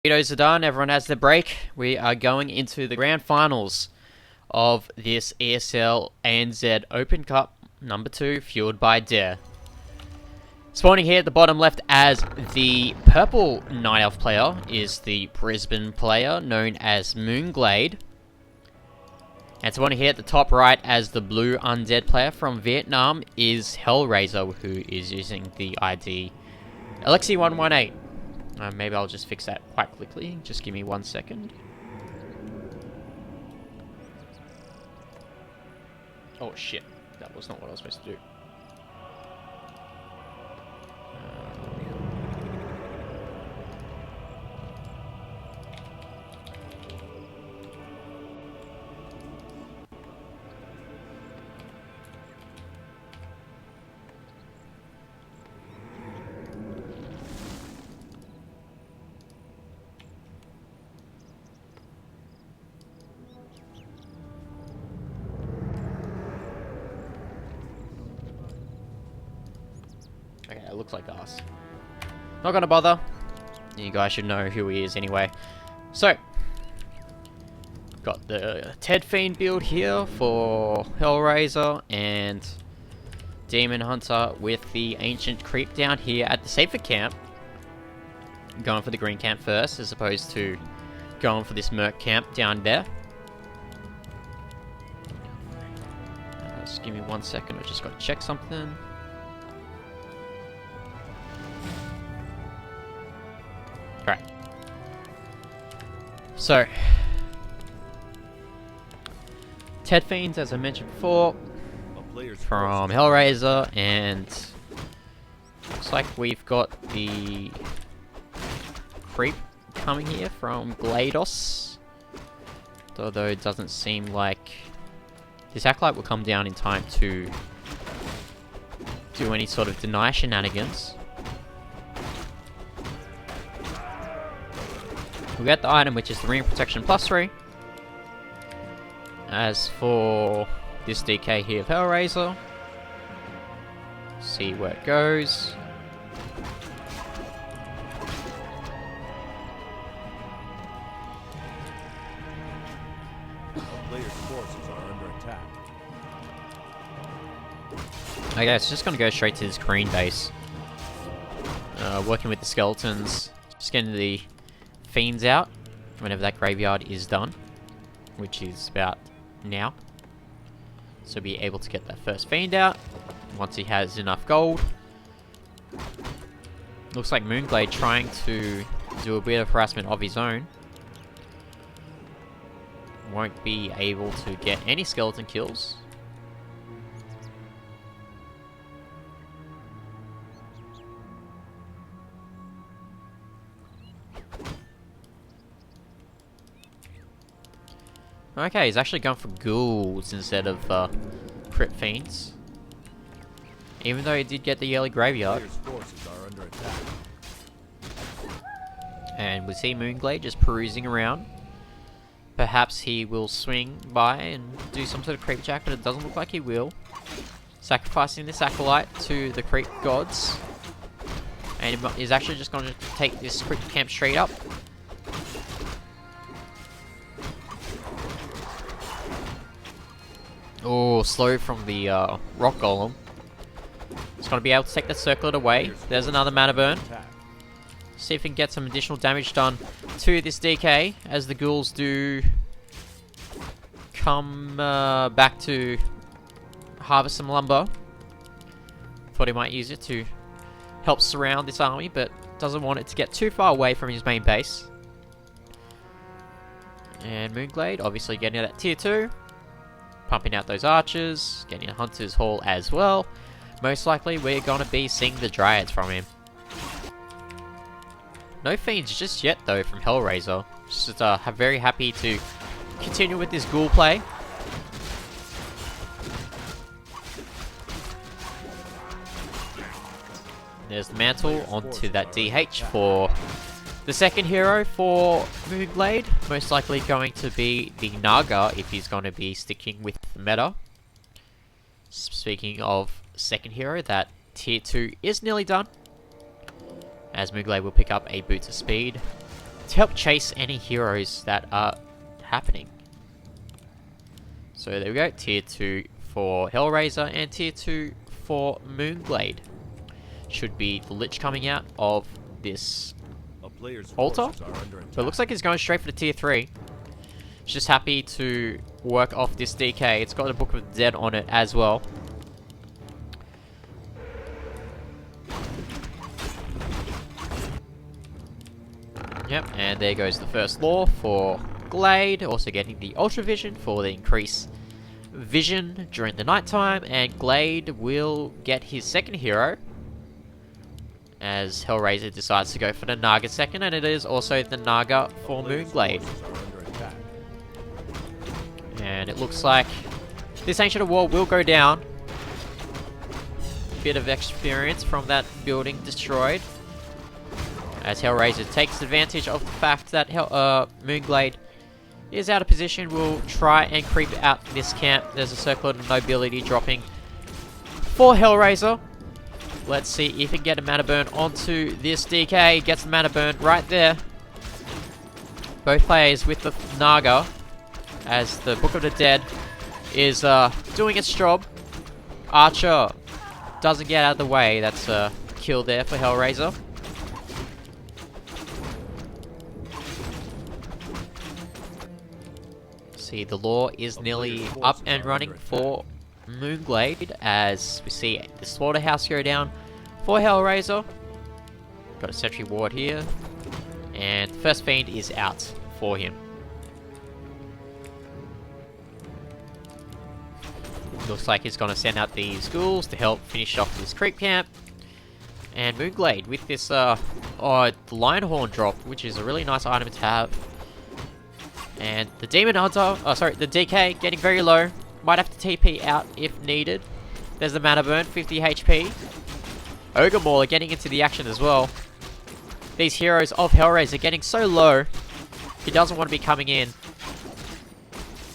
Videos are done, everyone has their break. We are going into the grand finals of this ESL ANZ Open Cup number 2, fueled by Dare. Spawning here at the bottom left as the purple Night Elf player is the Brisbane player known as mOOnGLaDe. And spawning here at the top right as the blue Undead player from Vietnam is HellraiseR, who is using the ID Alexi118. Maybe I'll just fix that quite quickly. Just give me 1 second. Oh shit, that was not what I was supposed to do. Okay, it looks like us. Not gonna bother. You guys should know who he is anyway. So, got the Ted Fiend build here for HellraiseR and Demon Hunter with the Ancient Creep down here at the safer camp. Going for the green camp first as opposed to going for this Merc camp down there. Just give me 1 second, I just gotta check something. Alright. So, Ted Fiends, as I mentioned before, from HellraiseR, and looks like we've got the Creep coming here from GLaDOS. Although it doesn't seem like this Acolyte will come down in time to do any sort of deny shenanigans. We get the item, which is the Ring Protection +3. As for this DK here of HellraiseR, see where it goes. Okay, it's just gonna go straight to this green base. Working with the skeletons, just getting the Fiends out whenever that graveyard is done, which is about now. So be able to get that first Fiend out once he has enough gold. Looks like mOOnGLaDe trying to do a bit of harassment of his own. Won't be able to get any skeleton kills. Okay, he's actually going for ghouls instead of crit fiends. Even though he did get the early graveyard. And we see mOOnGLaDe just perusing around. Perhaps he will swing by and do some sort of creep jack, but it doesn't look like he will. Sacrificing this Acolyte to the creep gods. And he's actually just going to take this creep camp straight up. Oh, slow from the rock golem. It's going to be able to take the circlet away. There's another mana burn. See if we can get some additional damage done to this DK as the ghouls do come back to harvest some lumber. Thought he might use it to help surround this army, but doesn't want it to get too far away from his main base. And mOOnGLaDe obviously getting that tier 2. Pumping out those archers, getting a Hunter's Haul as well. Most likely we're going to be seeing the Dryads from him. No Fiends just yet though from HellraiseR. Just very happy to continue with this ghoul play. There's the mantle onto that DH for the second hero for mOOnGLaDe. Most likely going to be the Naga if he's going to be sticking with the meta. Speaking of second hero, that tier 2 is nearly done. as mOOnGLaDe will pick up a Boots of Speed to help chase any heroes that are happening. So there we go, tier 2 for HellraiseR and tier 2 for mOOnGLaDe. Should be the Lich coming out of this altar, but it looks like he's going straight for the tier 3. He's just happy to work off this DK. It's got the Book of the Dead on it as well. Yep, and there goes the first lore for Glade, also getting the Ultra Vision for the increased vision during the nighttime, and Glade will get his second hero as HellraiseR decides to go for the Naga second, and it is also the Naga for mOOnGLaDe. And it looks like this Ancient of War will go down. Bit of experience from that building destroyed, as HellraiseR takes advantage of the fact that mOOnGLaDe is out of position. Will try and creep out this camp. There's a Circle of Nobility dropping for HellraiseR. Let's see if he can get a mana burn onto this DK. Gets the mana burn right there. Both players with the Naga, as the Book of the Dead is doing its job. Archer doesn't get out of the way. That's a kill there for HellraiseR. See, the lore is nearly up and running for mOOnGLaDe, as we see the slaughterhouse go down for HellraiseR. Got a sentry ward here, and the first fiend is out for him. Looks like he's going to send out these ghouls to help finish off this creep camp. And mOOnGLaDe with this the Lion Horn drop, which is a really nice item to have. And the Demon Hunter, the DK getting very low. Might have to TP out if needed. There's the mana burn, 50 HP. Ogre Mauler getting into the action as well. These heroes of HellraiseR are getting so low, he doesn't want to be coming in.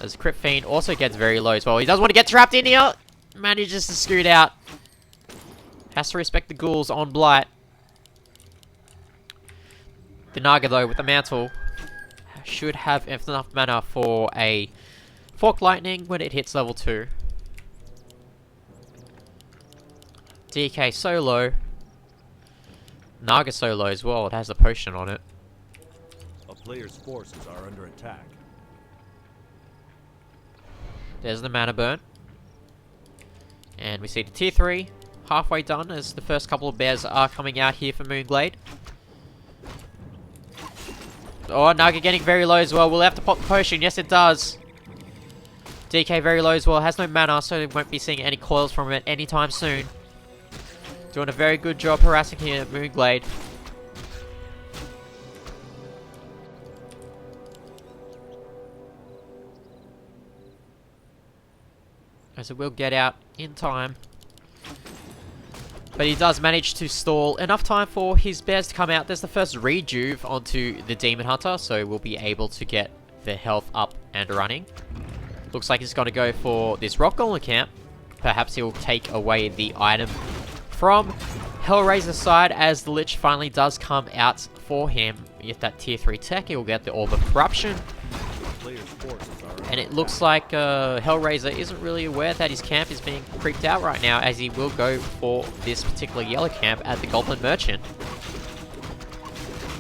As Crypt Fiend also gets very low as well. He doesn't want to get trapped in here. Manages to scoot out. Has to respect the ghouls on Blight. The Naga though with the mantle should have enough mana for a Fork Lightning when it hits level 2. DK so low. Naga so low as well. It has a potion on it. A player's forces are under attack. There's the mana burn. And we see the tier 3 halfway done, as the first couple of bears are coming out here for mOOnGLaDe. Oh, Naga getting very low as well. We'll have to pop the potion. Yes, it does. DK very low as well. Has no mana, so we won't be seeing any coils from it anytime soon. Doing a very good job harassing here at mOOnGLaDe. As it will get out in time. But he does manage to stall enough time for his bears to come out. There's the first rejuve onto the Demon Hunter, so we'll be able to get the health up and running. Looks like he's going to go for this Rock Golem camp. Perhaps he'll take away the item from HellraiseR's side, as the Lich finally does come out for him. With that tier 3 tech, he'll get the Orb of Corruption. And it looks like HellraiseR isn't really aware that his camp is being creeped out right now, as he will go for this particular yellow camp at the Goblin Merchant.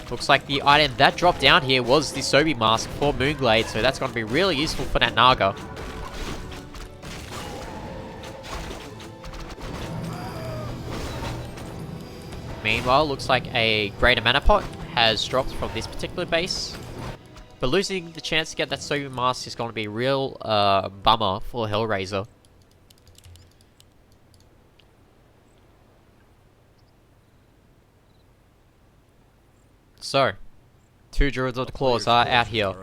Looks like the item that dropped down here was the Sobi Mask for mOOnGLaDe, so that's going to be really useful for that Naga. Meanwhile, looks like a Greater Mana Pot has dropped from this particular base. But losing the chance to get that Sobi Mask is going to be a real bummer for HellraiseR. So, 2 Druids of the Claws are out here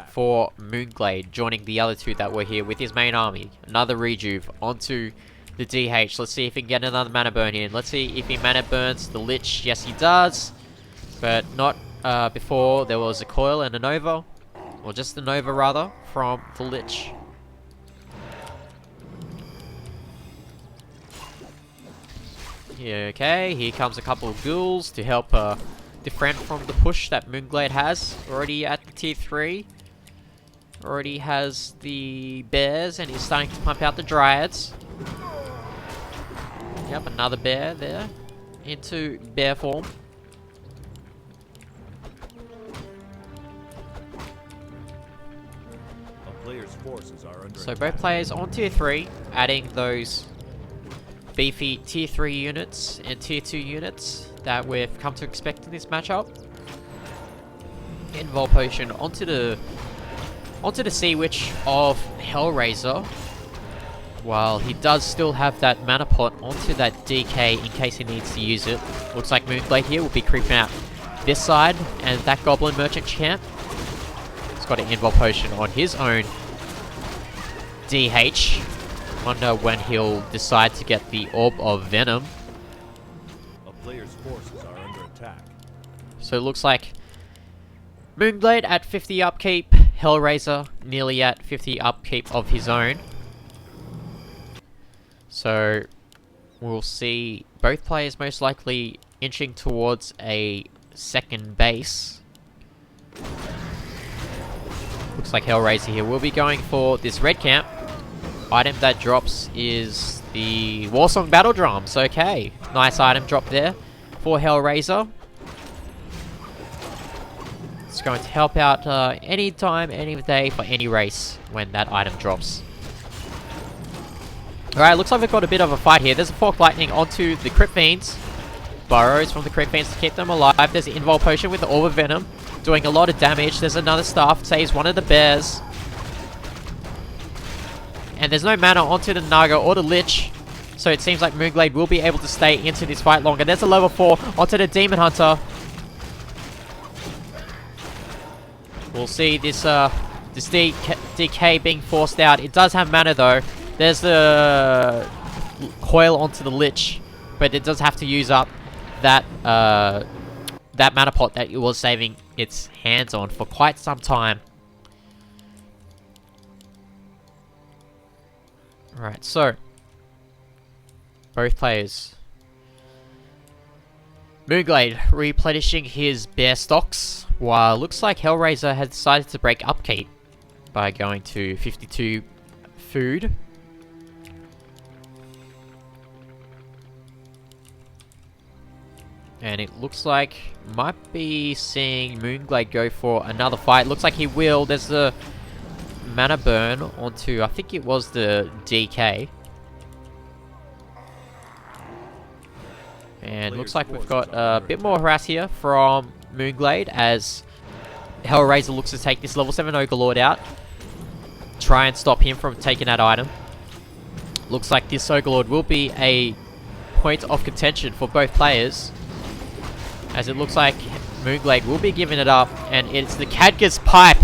for mOOnGLaDe, joining the other 2 that were here with his main army. Another rejuve onto the DH. Let's see if he can get another mana burn in. Let's see if he mana burns the Lich. Yes, he does. But not before there was a Coil and a Nova. Or just a Nova, rather, from the Lich. Okay, here comes a couple of ghouls to help different from the push that mOOnGLaDe has. Already at the tier 3. Already has the bears and he's starting to pump out the dryads. Yep, another bear there. Into bear form. A player's forces are under So attack. both players on tier 3, adding those beefy tier 3 units and tier 2 units that we've come to expect in this matchup. Invul Potion onto the Sea Witch of HellraiseR. While he does still have that mana pot onto that DK in case he needs to use it. Looks like mOOnGLaDe here will be creeping out this side and that Goblin Merchant camp. He's got an Invul Potion on his own DH. Wonder when he'll decide to get the Orb of Venom. A player's forces are under attack. So it looks like mOOnGLaDe at 50 upkeep, HellraiseR nearly at 50 upkeep of his own. So we'll see both players most likely inching towards a second base. Looks like HellraiseR here will be going for this red camp. Item that drops is the Warsong Battle Drums. Okay, nice item drop there for HellraiseR. It's going to help out any time, any day for any race when that item drops. Alright, looks like we've got a bit of a fight here. There's a Fork Lightning onto the Crypt Fiends. Burrows from the Crypt Fiends to keep them alive. There's an Invul Potion with the Orb of Venom, doing a lot of damage. There's another Staff, saves one of the bears. And there's no mana onto the Naga or the Lich, so it seems like mOOnGLaDe will be able to stay into this fight longer. There's a level 4 onto the Demon Hunter. We'll see this DK being forced out. It does have mana though. There's the coil onto the Lich, but it does have to use up that that mana pot that it was saving its hands on for quite some time. Alright, so both players. mOOnGLaDe replenishing his bear stocks, while it looks like HellraiseR has decided to break upkeep by going to 52 food. And it looks like might be seeing mOOnGLaDe go for another fight. Looks like he will. There's the mana burn onto, I think it was the DK. And looks like we've got a bit more harass here from mOOnGLaDe as HellraiseR looks to take this level 7 OGLaDe out. Try and stop him from taking that item. Looks like this OGLaDe will be a point of contention for both players, as it looks like mOOnGLaDe will be giving it up, and it's the Khadga's Pipe.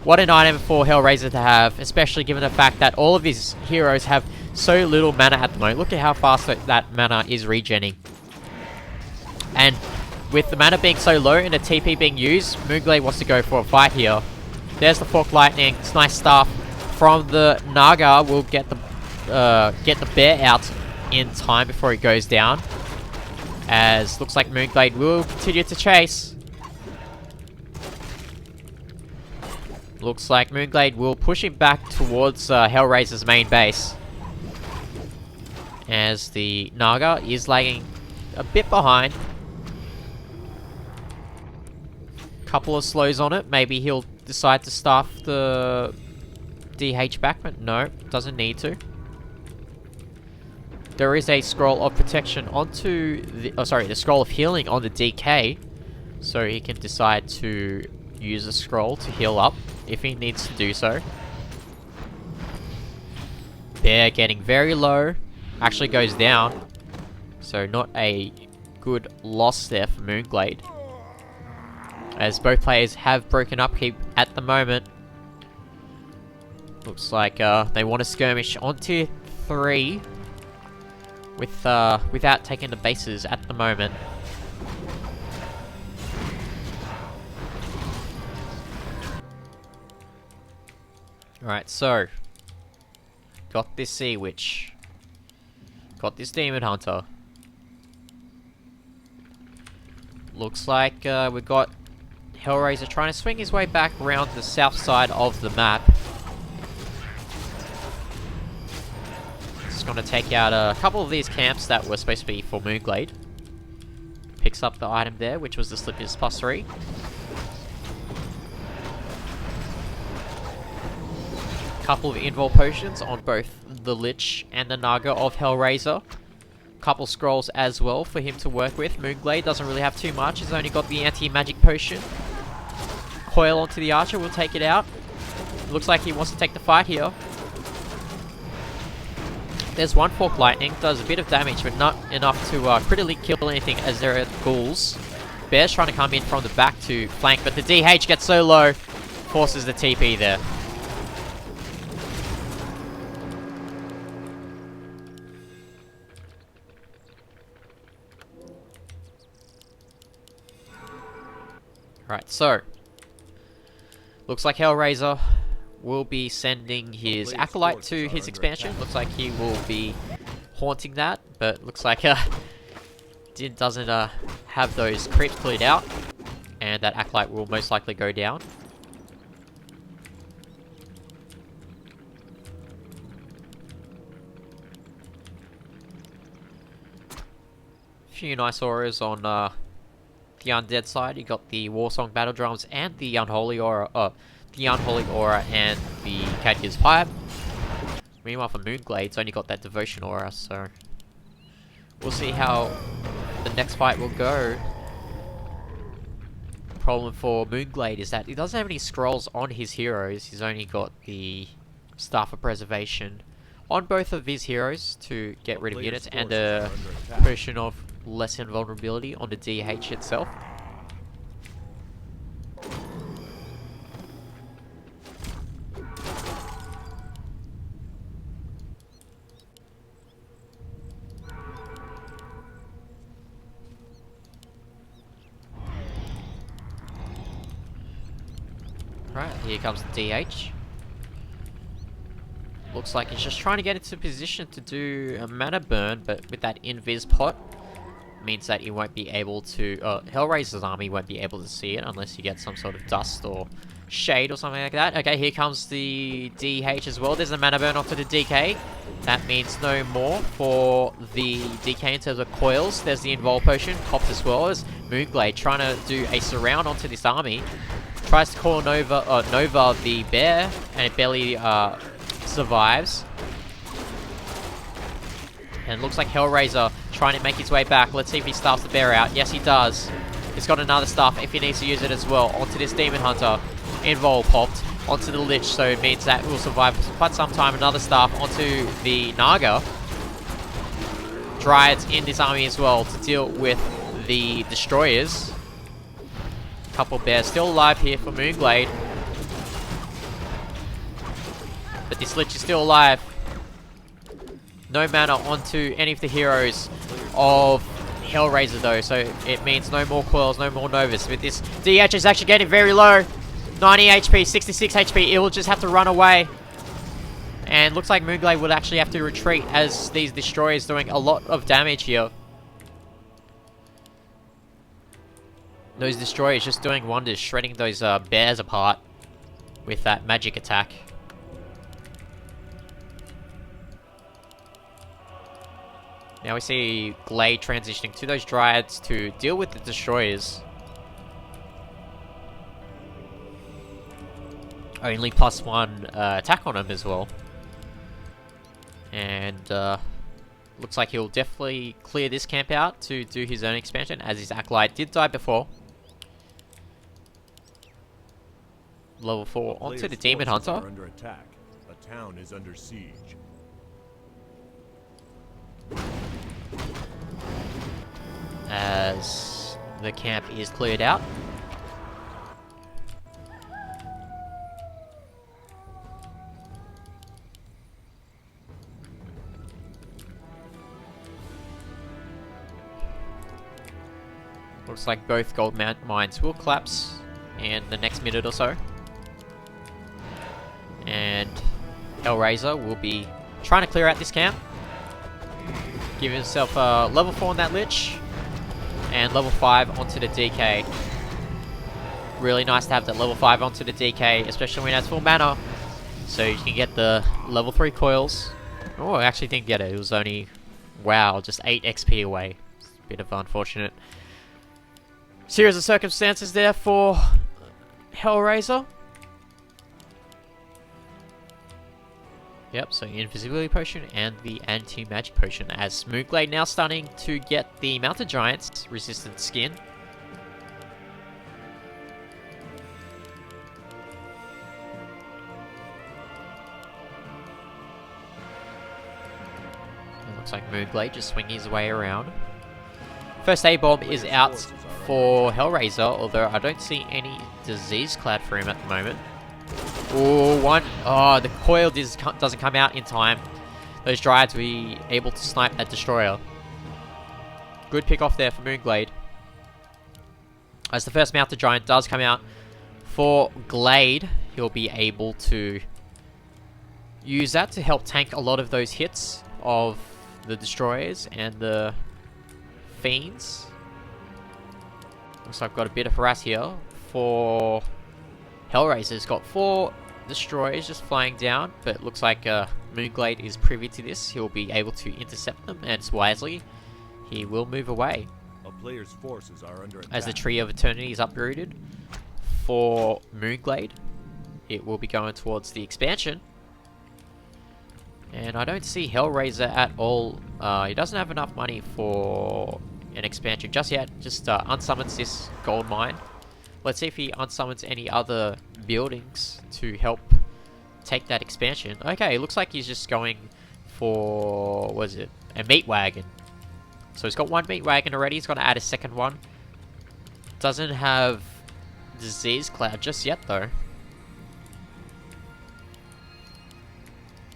What an item for HellraiseR to have, especially given the fact that all of his heroes have so little mana at the moment. Look at how fast that mana is regenning. And with the mana being so low and the TP being used, mOOnGLaDe wants to go for a fight here. There's the Fork Lightning. It's nice stuff from the Naga. Will get the bear out in time before it goes down. As looks like mOOnGLaDe will continue to chase. Looks like mOOnGLaDe will push him back towards HellraiseR's main base, as the Naga is lagging a bit behind. Couple of slows on it. Maybe he'll decide to staff the DH back, but no, doesn't need to. There is a Scroll of Protection onto the... oh, sorry, the Scroll of Healing on the DK. So he can decide to use a scroll to heal up if he needs to do so. Bear getting very low. Actually goes down. So not a good loss there for mOOnGLaDe, as both players have broken upkeep at the moment. Looks like they want to skirmish on tier 3 with without taking the bases at the moment. Alright, so got this Sea Witch, got this Demon Hunter. Looks like we've got HellraiseR trying to swing his way back around the south side of the map. Just going to take out a couple of these camps that were supposed to be for mOOnGLaDe. Picks up the item there, which was the Slippers +3. Couple of invul potions on both the Lich and the Naga of HellraiseR. Couple scrolls as well for him to work with. mOOnGLaDe doesn't really have too much. He's only got the anti-magic potion. Coil onto the archer, will take it out. Looks like he wants to take the fight here. There's one fork lightning, does a bit of damage, but not enough to critically kill anything as there are ghouls. Bear's trying to come in from the back to flank, but the DH gets so low, forces the TP there. Right, so looks like HellraiseR will be sending his Acolyte to his expansion. Looks like he will be haunting that, but looks like doesn't have those creeps cleared out, and that Acolyte will most likely go down. Few nice auras on the undead side. You got the Warsong battle drums and the unholy aura, and the Kadya's pipe. Meanwhile, for mOOnGLaDe, it's only got that devotion aura, so we'll see how the next fight will go. The problem for mOOnGLaDe is that he doesn't have any scrolls on his heroes. He's only got the Staff of Preservation on both of his heroes to get rid of units, and a potion of less invulnerability on the DH itself. Right, here comes the DH. Looks like he's just trying to get into position to do a mana burn, but with that invis pot, means that he won't be able to, HellraiseR's army won't be able to see it unless you get some sort of dust or shade or something like that. Okay, here comes the DH as well. There's a mana burn onto the DK. That means no more for the DK in terms of coils. There's the invul potion, popped as well as mOOnGLaDe trying to do a surround onto this army. Tries to call Nova the bear, and it barely survives. And it looks like HellraiseR trying to make his way back. Let's see if he staffs the bear out. Yes, he does. He's got another staff if he needs to use it as well. Onto this Demon Hunter. Invul popped. Onto the Lich, so it means that will survive for quite some time. Another staff onto the Naga. Dryads in this army as well to deal with the Destroyers. Couple bears still alive here for mOOnGLaDe. But this Lich is still alive. No mana onto any of the heroes of HellraiseR though, so it means no more coils, no more Novas. But this DH is actually getting very low. 90 HP, 66 HP, it will just have to run away. And looks like mOOnGLaDe would actually have to retreat as these Destroyers doing a lot of damage here. Those Destroyers just doing wonders, shredding those bears apart with that magic attack. Now we see Glade transitioning to those Dryads to deal with the Destroyers. Only +1 attack on him as well. And looks like he'll definitely clear this camp out to do his own expansion, as his Acolyte did die before. Level 4 onto the Demon Hunter. Under attack. The town is under siege. As the camp is cleared out. Looks like both gold mines will collapse in the next minute or so. And HellraiseR will be trying to clear out this camp. Give himself a level 4 on that Lich. And level 5 onto the DK. Really nice to have that level 5 onto the DK, especially when it has full mana. So you can get the level 3 coils. Oh, I actually didn't get it. It was only, wow, just 8 XP away. It's a bit of unfortunate series of circumstances there for HellraiseR. Yep, so invisibility potion and the anti-magic potion, as mOOnGLaDe now starting to get the mountain giants resistant skin. It looks like mOOnGLaDe just swinging his way around. First aid bomb is out for HellraiseR, although I don't see any disease cloud for him at the moment. Oh, the coil doesn't come out in time. Those Dryads will be able to snipe that Destroyer. Good pick off there for mOOnGLaDe. As the first Mounted Giant does come out for Glade, he'll be able to use that to help tank a lot of those hits of the Destroyers and the Fiends. Looks like I've got a bit of harass here for HellraiseR's got 4 Destroyers just flying down, but it looks like mOOnGLaDe is privy to this. He'll be able to intercept them, and wisely, he will move away. A player's forces are under attack. As the Tree of Eternity is uprooted for mOOnGLaDe, it will be going towards the expansion. And I don't see HellraiseR at all. He doesn't have enough money for an expansion just yet. Just unsummons this gold mine. Let's see if he unsummons any other buildings to help take that expansion. Okay, it looks like he's just going for, what is it? A meat wagon. So he's got 1 meat wagon already. He's going to add a second one. Doesn't have disease cloud just yet though.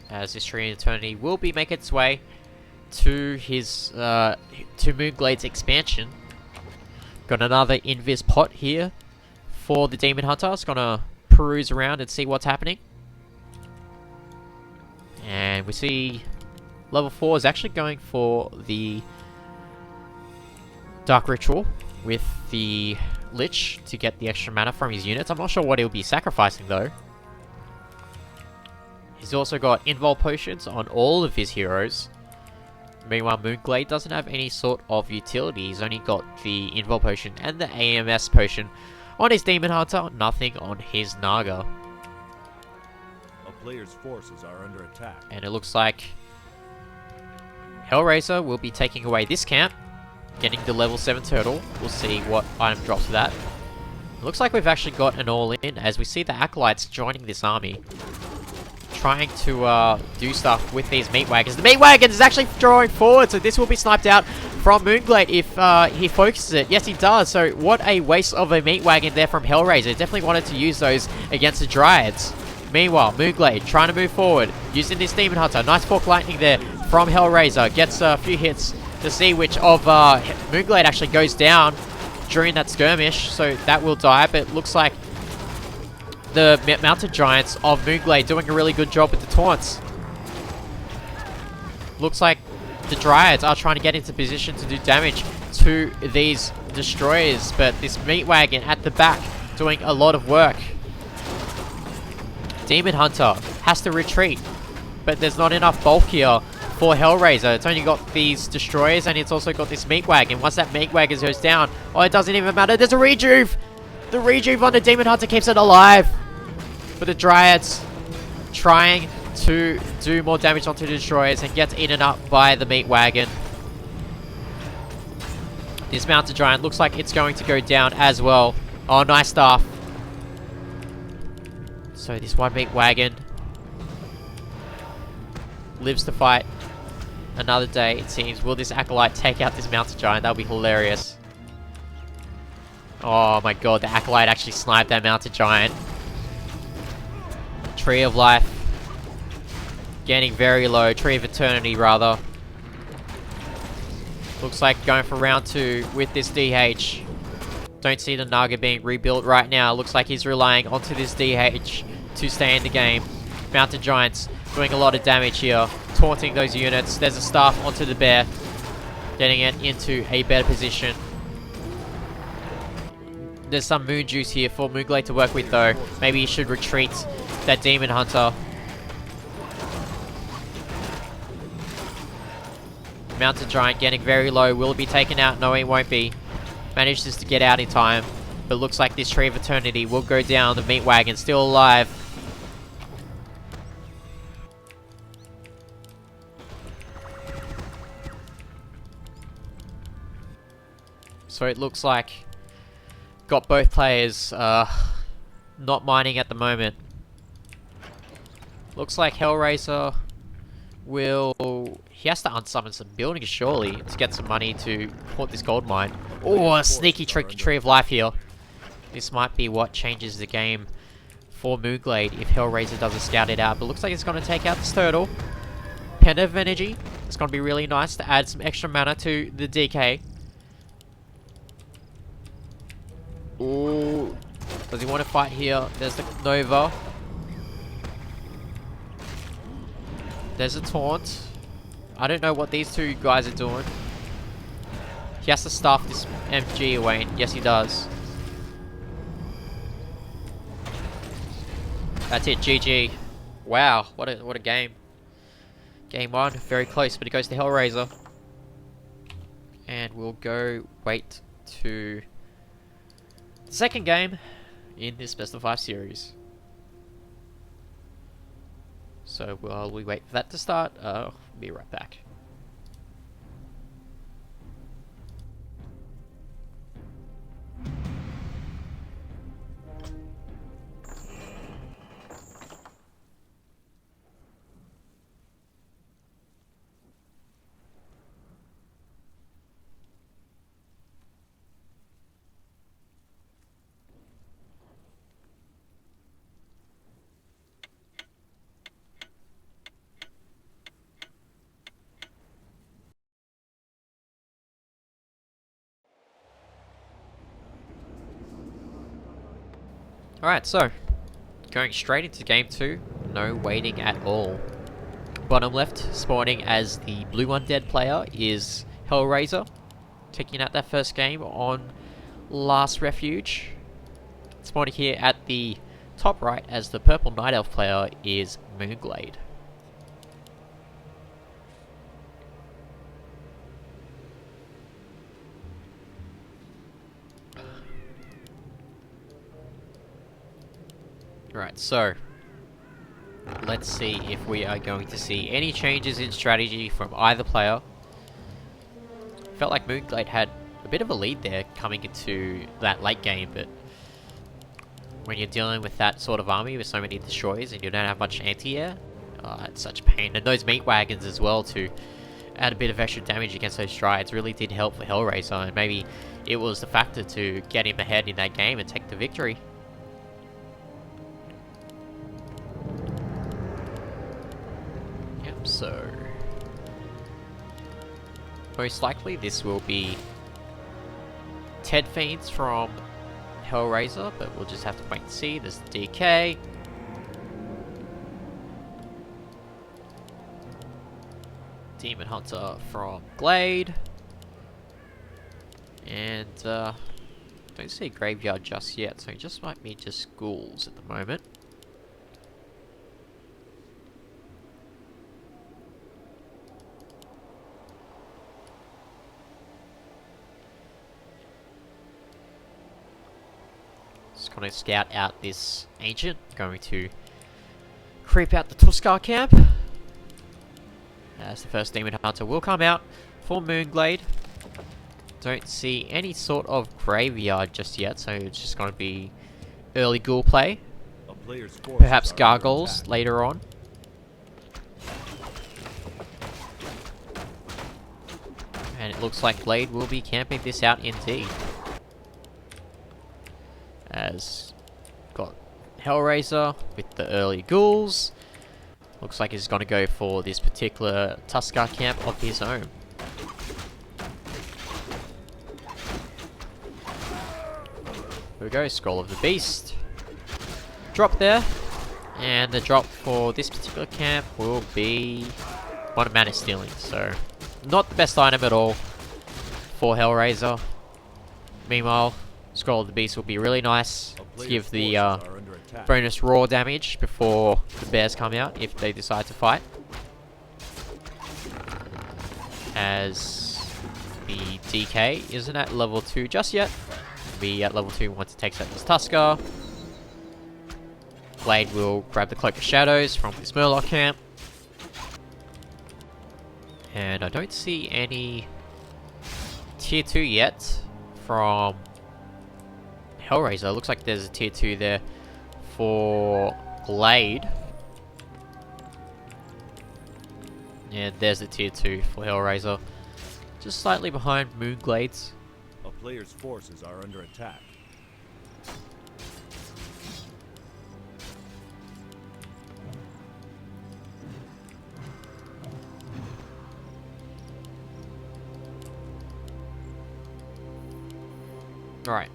As this Tree of Eternity will be making its way to his to mOOnGLaDe's expansion. Got another invis pot here for the Demon Hunter. It's gonna peruse around and see what's happening. And we see level 4 is actually going for the Dark Ritual with the Lich to get the extra mana from his units. I'm not sure what he'll be sacrificing though. He's also got invul potions on all of his heroes. Meanwhile, mOOnGLaDe doesn't have any sort of utility. He's only got the invul potion and the AMS potion on his Demon Hunter, nothing on his Naga. A player's forces are under attack. And it looks like HellraiseR will be taking away this camp, getting the level 7 turtle. We'll see what item drops for that. It looks like we've actually got an all-in, as we see the Acolytes joining this army, trying to do stuff with these meat wagons. The meat wagon is actually drawing forward, so this will be sniped out from mOOnGLaDe if he focuses it. Yes, he does. So what a waste of a meat wagon there from HellraiseR. Definitely wanted to use those against the Dryads. Meanwhile, mOOnGLaDe trying to move forward, using this Demon Hunter. Nice Fork Lightning there from HellraiseR. Gets a few hits to see which of mOOnGLaDe actually goes down during that skirmish. So that will die, but it looks like the Mounted Giants of mOOnGLaDe doing a really good job with the taunts. Looks like the Dryads are trying to get into position to do damage to these Destroyers, but this meat wagon at the back doing a lot of work. Demon Hunter has to retreat, but there's not enough bulk here for HellraiseR. It's only got these Destroyers and it's also got this meat wagon. Once that meat wagon goes down, oh, it doesn't even matter. There's a rejuve! The rejuve on the Demon Hunter keeps it alive. But the Dryads trying to do more damage onto the Destroyers and gets eaten up by the meat wagon. This Mounted Giant looks like it's going to go down as well. Oh, nice stuff. So this 1 meat wagon lives to fight another day, it seems. Will this Acolyte take out this Mounted Giant? That'll be hilarious. Oh my god, the Acolyte actually sniped that Mounted Giant. Tree of Life getting very low. Tree of Eternity, rather. Looks like going for round 2 with this DH. Don't see the Naga being rebuilt right now. Looks like he's relying onto this DH to stay in the game. Mounted Giants doing a lot of damage here. Taunting those units. There's a staff onto the bear. Getting it into a better position. There's some moon juice here for mOOnGLaDe to work with though. Maybe he should retreat that Demon Hunter. Mountain Giant getting very low. Will it be taken out? No, he won't be. Manages to get out in time. But looks like this Tree of Eternity will go down. The Meat Wagon still alive. So it looks like got both players not mining at the moment. Looks like HellraiseR will... He has to unsummon some buildings surely to get some money to port this gold mine. Oh, a sneaky Tree of Life here. This might be what changes the game for mOOnGLaDe if HellraiseR doesn't scout it out. But looks like it's going to take out this turtle. Pen of Energy. It's going to be really nice to add some extra mana to the DK. Ooh. Does he want to fight here? There's the Nova. There's a taunt. I don't know what these two guys are doing. He has to staff this MG away. Yes, he does. That's it, GG. Wow, what a game. Game 1, very close, but it goes to HellraiseR. And we'll go wait to the second game in this best of 5 series. So while we wait for that to start, we'll be right back. Alright, so going straight into game 2, no waiting at all. Bottom left, spawning as the blue undead player is HellraiseR, taking out that first game on Last Refuge. Spawning here at the top right as the purple Night Elf player is mOOnGLaDe. Right, so let's see if we are going to see any changes in strategy from either player. Felt like mOOnGLaDe had a bit of a lead there coming into that late game, but when you're dealing with that sort of army with so many destroyers and you don't have much anti-air, it's such pain. And those meat wagons as well to add a bit of extra damage against those strides really did help for HellraiseR, and maybe it was the factor to get him ahead in that game and take the victory. So, most likely this will be Ted Fiends from HellraiseR, but we'll just have to wait and see. There's the DK. Demon Hunter from mOOnGLaDe. And, don't see a graveyard just yet, so it just might be just ghouls at the moment. Just going to scout out this ancient. Going to creep out the Tuskar camp. As the first Demon Hunter will come out for mOOnGLaDe. Don't see any sort of graveyard just yet, so it's just going to be early ghoul play. Perhaps gargoyles later on. And it looks like mOOnGLaDe will be camping this out indeed. As got HellraiseR with the early ghouls. Looks like he's going to go for this particular Tuskar camp of his own. Here we go, Scroll of the Beast. Drop there. And the drop for this particular camp will be one Mana Stealing. So, not the best item at all for HellraiseR. Meanwhile, Skull of the Beast will be really nice A to player's give the forces are under attack. bonus raw damage before the bears come out, if they decide to fight. As the DK isn't at level 2 just yet. Be at level 2 once it takes out this Tusker. Glade will grab the Cloak of Shadows from this Murloc camp. And I don't see any tier 2 yet from HellraiseR. Looks like there's a tier 2 there for Glade. And there's the tier 2 for HellraiseR. Just slightly behind mOOnGLaDe's. A player's forces are under attack. Alright.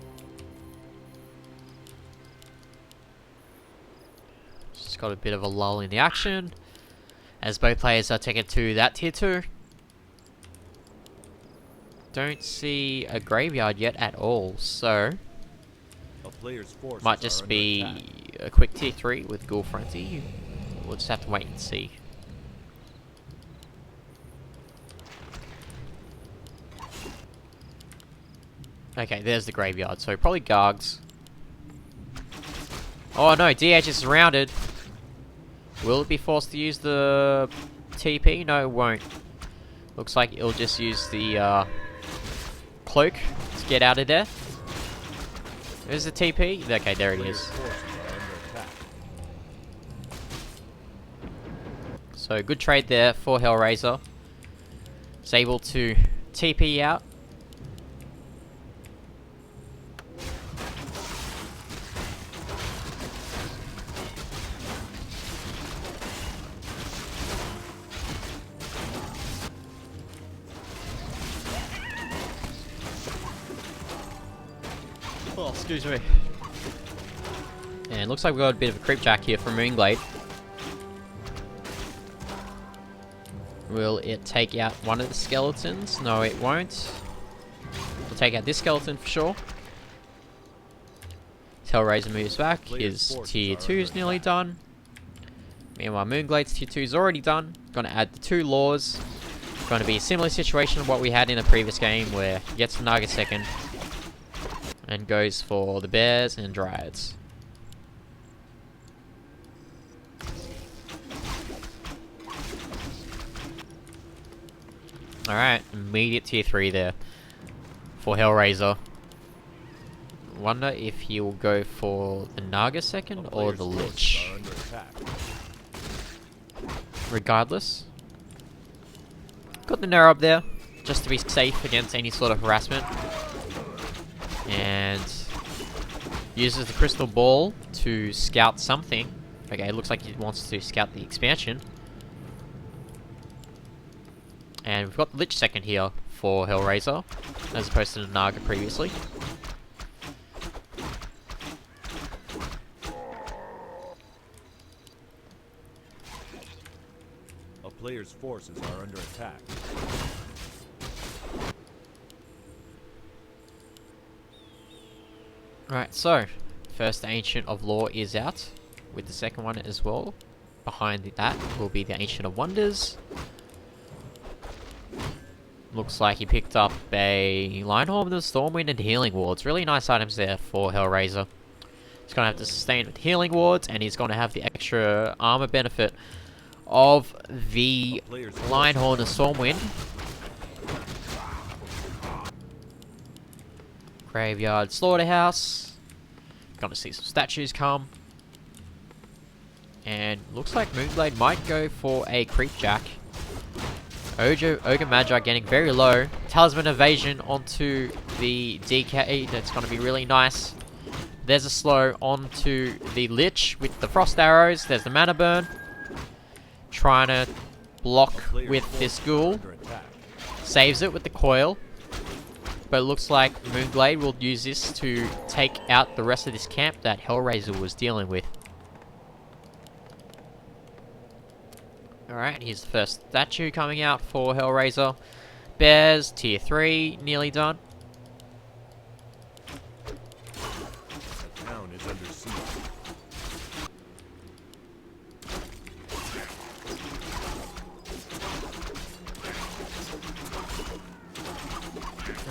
Just got a bit of a lull in the action, as both players are taken to that tier 2. Don't see a graveyard yet at all, so A player's forces might are just under be attack. a quick tier 3 with Ghoul Frenzy. We'll just have to wait and see. Okay, there's the graveyard, so probably Gargs. Oh no, DH is surrounded. Will it be forced to use the TP? No, it won't. Looks like it'll just use the cloak to get out of there. There's the TP. Okay, there it Player's is. forces are under attack. So good trade there for HellraiseR. It's able to TP out. Oh, excuse me. And looks like we got a bit of a creep jack here from mOOnGLaDe. Will it take out one of the skeletons? No, it won't. We'll take out this skeleton for sure. HellraiseR moves back. His tier 2 is nearly done. Meanwhile, mOOnGLaDe's tier 2 is already done. Gonna add the 2 laws. Going to be a similar situation to what we had in a previous game, where he gets the Naga second and goes for the bears and dryads. Alright, immediate tier 3 there for HellraiseR. Wonder if he'll go for the Naga second or the Lich. Are under attack. Regardless, got the Nair up there just to be safe against any sort of harassment. And uses the crystal ball to scout something. Okay, it looks like he wants to scout the expansion. And we've got the Lich second here for HellraiseR, as opposed to the Naga previously. A player's forces are under attack. Alright, so first Ancient of Lore is out, with the second one as well. Behind that will be the Ancient of Wonders. Looks like he picked up a Lionhorn, the Stormwind, and Healing Wards. Really nice items there for HellraiseR. He's going to have to sustain with Healing Wards, and he's going to have the extra armor benefit of the Lionhorn and Stormwind. Graveyard Slaughterhouse. Gonna see some statues come. And looks like mOOnGLaDe might go for a Creep Jack. Ogre Magi getting very low. Talisman Evasion onto the DK. That's going to be really nice. There's a slow onto the Lich with the Frost Arrows. There's the Mana Burn. Trying to block with this Ghoul. Under attack. Saves it with the Coil. But it looks like mOOnGLaDe will use this to take out the rest of this camp that HellraiseR was dealing with. Alright, here's the first statue coming out for HellraiseR. Bears, tier 3, nearly done.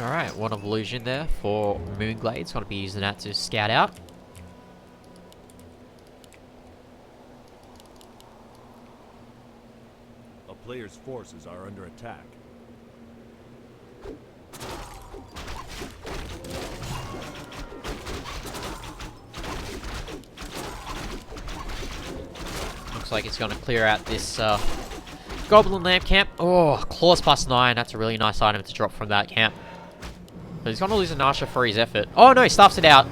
Alright, one of illusion there for mOOnGLaDe. It's going to be using that to scout out. A player's forces are under attack. Looks like it's going to clear out this Goblin Lamp camp. Oh, Claws +9. That's a really nice item to drop from that camp. But he's going to lose a Nasha for his effort. Oh no, he stuffs it out.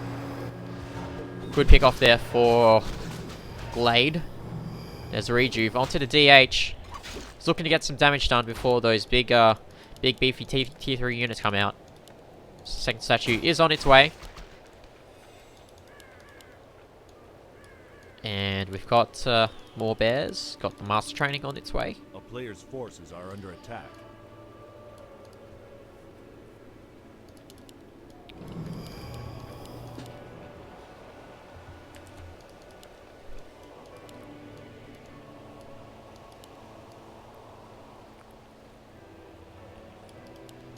Good pick off there for Glade. There's a rejuve. Onto the DH. He's looking to get some damage done before those big beefy tier 3 units come out. Second statue is on its way. And we've got more bears. Got the master training on its way. A player's forces are under attack.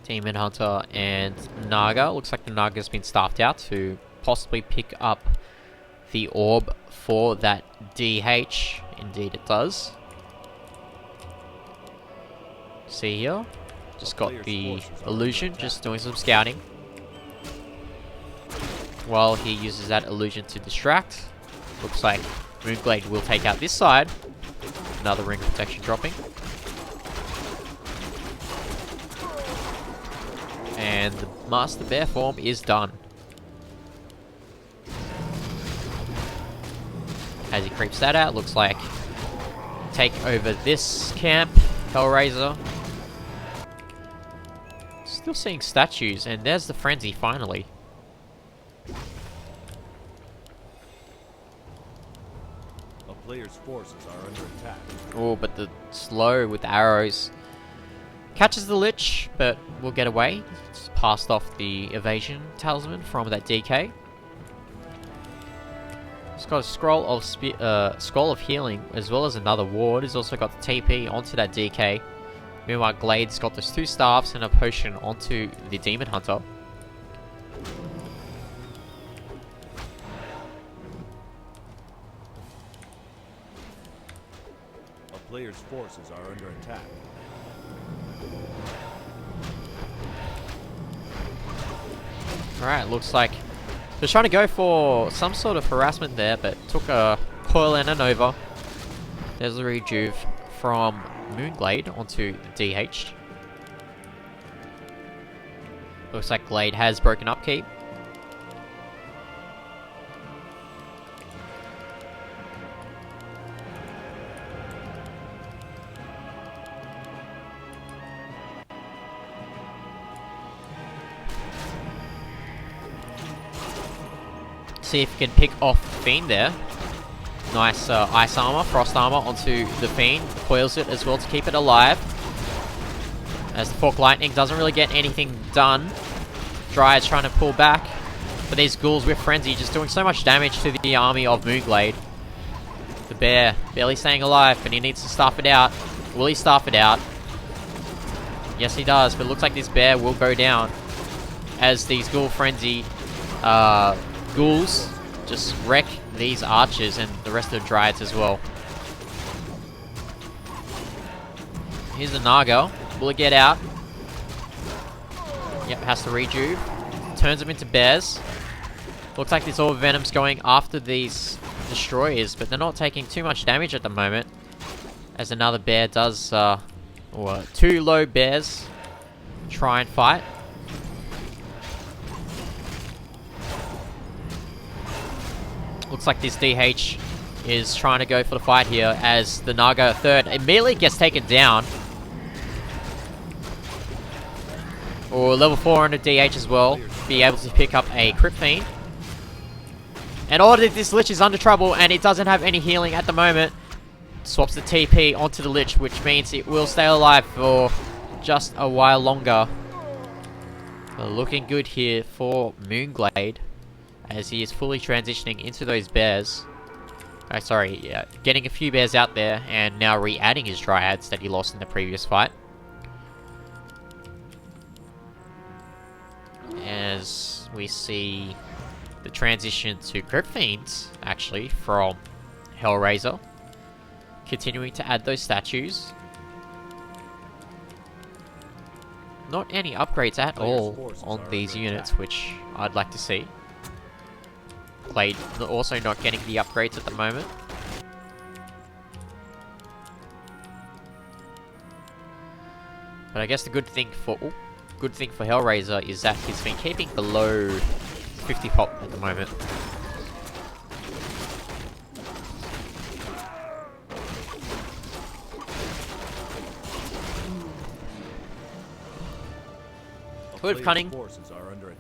Demon Hunter and Naga. Looks like the Naga's been staffed out to possibly pick up the orb for that DH. Indeed it does. See here? Just got the illusion, just doing some scouting. While he uses that illusion to distract. Looks like mOOnGLaDe will take out this side. Another ring of protection dropping. And the Master Bear form is done. As he creeps that out, looks like take over this camp, HellraiseR. Still seeing statues, and there's the frenzy finally. A player's forces are under attack. Oh, but the slow with the arrows catches the Lich, but will get away. It's passed off the evasion talisman from that DK. It's got a scroll of healing as well as another ward. He's also got the TP onto that DK. Meanwhile, Glade's got those 2 staffs and a potion onto the Demon Hunter. A player's forces are under attack. Alright, looks like they're trying to go for some sort of harassment there, but took a coil and a Nova. There's a rejuve from mOOnGLaDe onto the DH. Looks like Glade has broken upkeep. See if he can pick off the Fiend there. Nice ice armor, frost armor onto the Fiend. Coils it as well to keep it alive. As the Fork Lightning doesn't really get anything done. Dryad's trying to pull back. But these ghouls with Frenzy just doing so much damage to the army of mOOnGLaDe. The bear barely staying alive, but he needs to staff it out. Will he staff it out? Yes, he does, but it looks like this bear will go down. As these Ghoul Frenzy ghouls just wreck these archers and the rest of the Dryads as well. Here's the Naga. Will it get out? Yep, has to rejuve. Turns them into bears. Looks like this Orb of Venom's going after these destroyers, but they're not taking too much damage at the moment. As another bear does, or 2 low bears try and fight. Looks like this DH is trying to go for the fight here as the Naga third immediately gets taken down. Or level 4 on a DH as well. Be able to pick up a Crypt Fiend. And all this Lich is under trouble and it doesn't have any healing at the moment. Swaps the TP onto the Lich, which means it will stay alive for just a while longer. But looking good here for mOOnGLaDe, as he is fully transitioning into those bears. Getting a few bears out there and now re-adding his Dryads that he lost in the previous fight. we see the transition to Crypt Fiends, actually, from HellraiseR. Continuing to add those statues. Not any upgrades at all on these units, which I'd like to see. GLaDe also not getting the upgrades at the moment. But I guess the good thing for HellraiseR is that he's been keeping below 50 pop at the moment. Hood of Cunning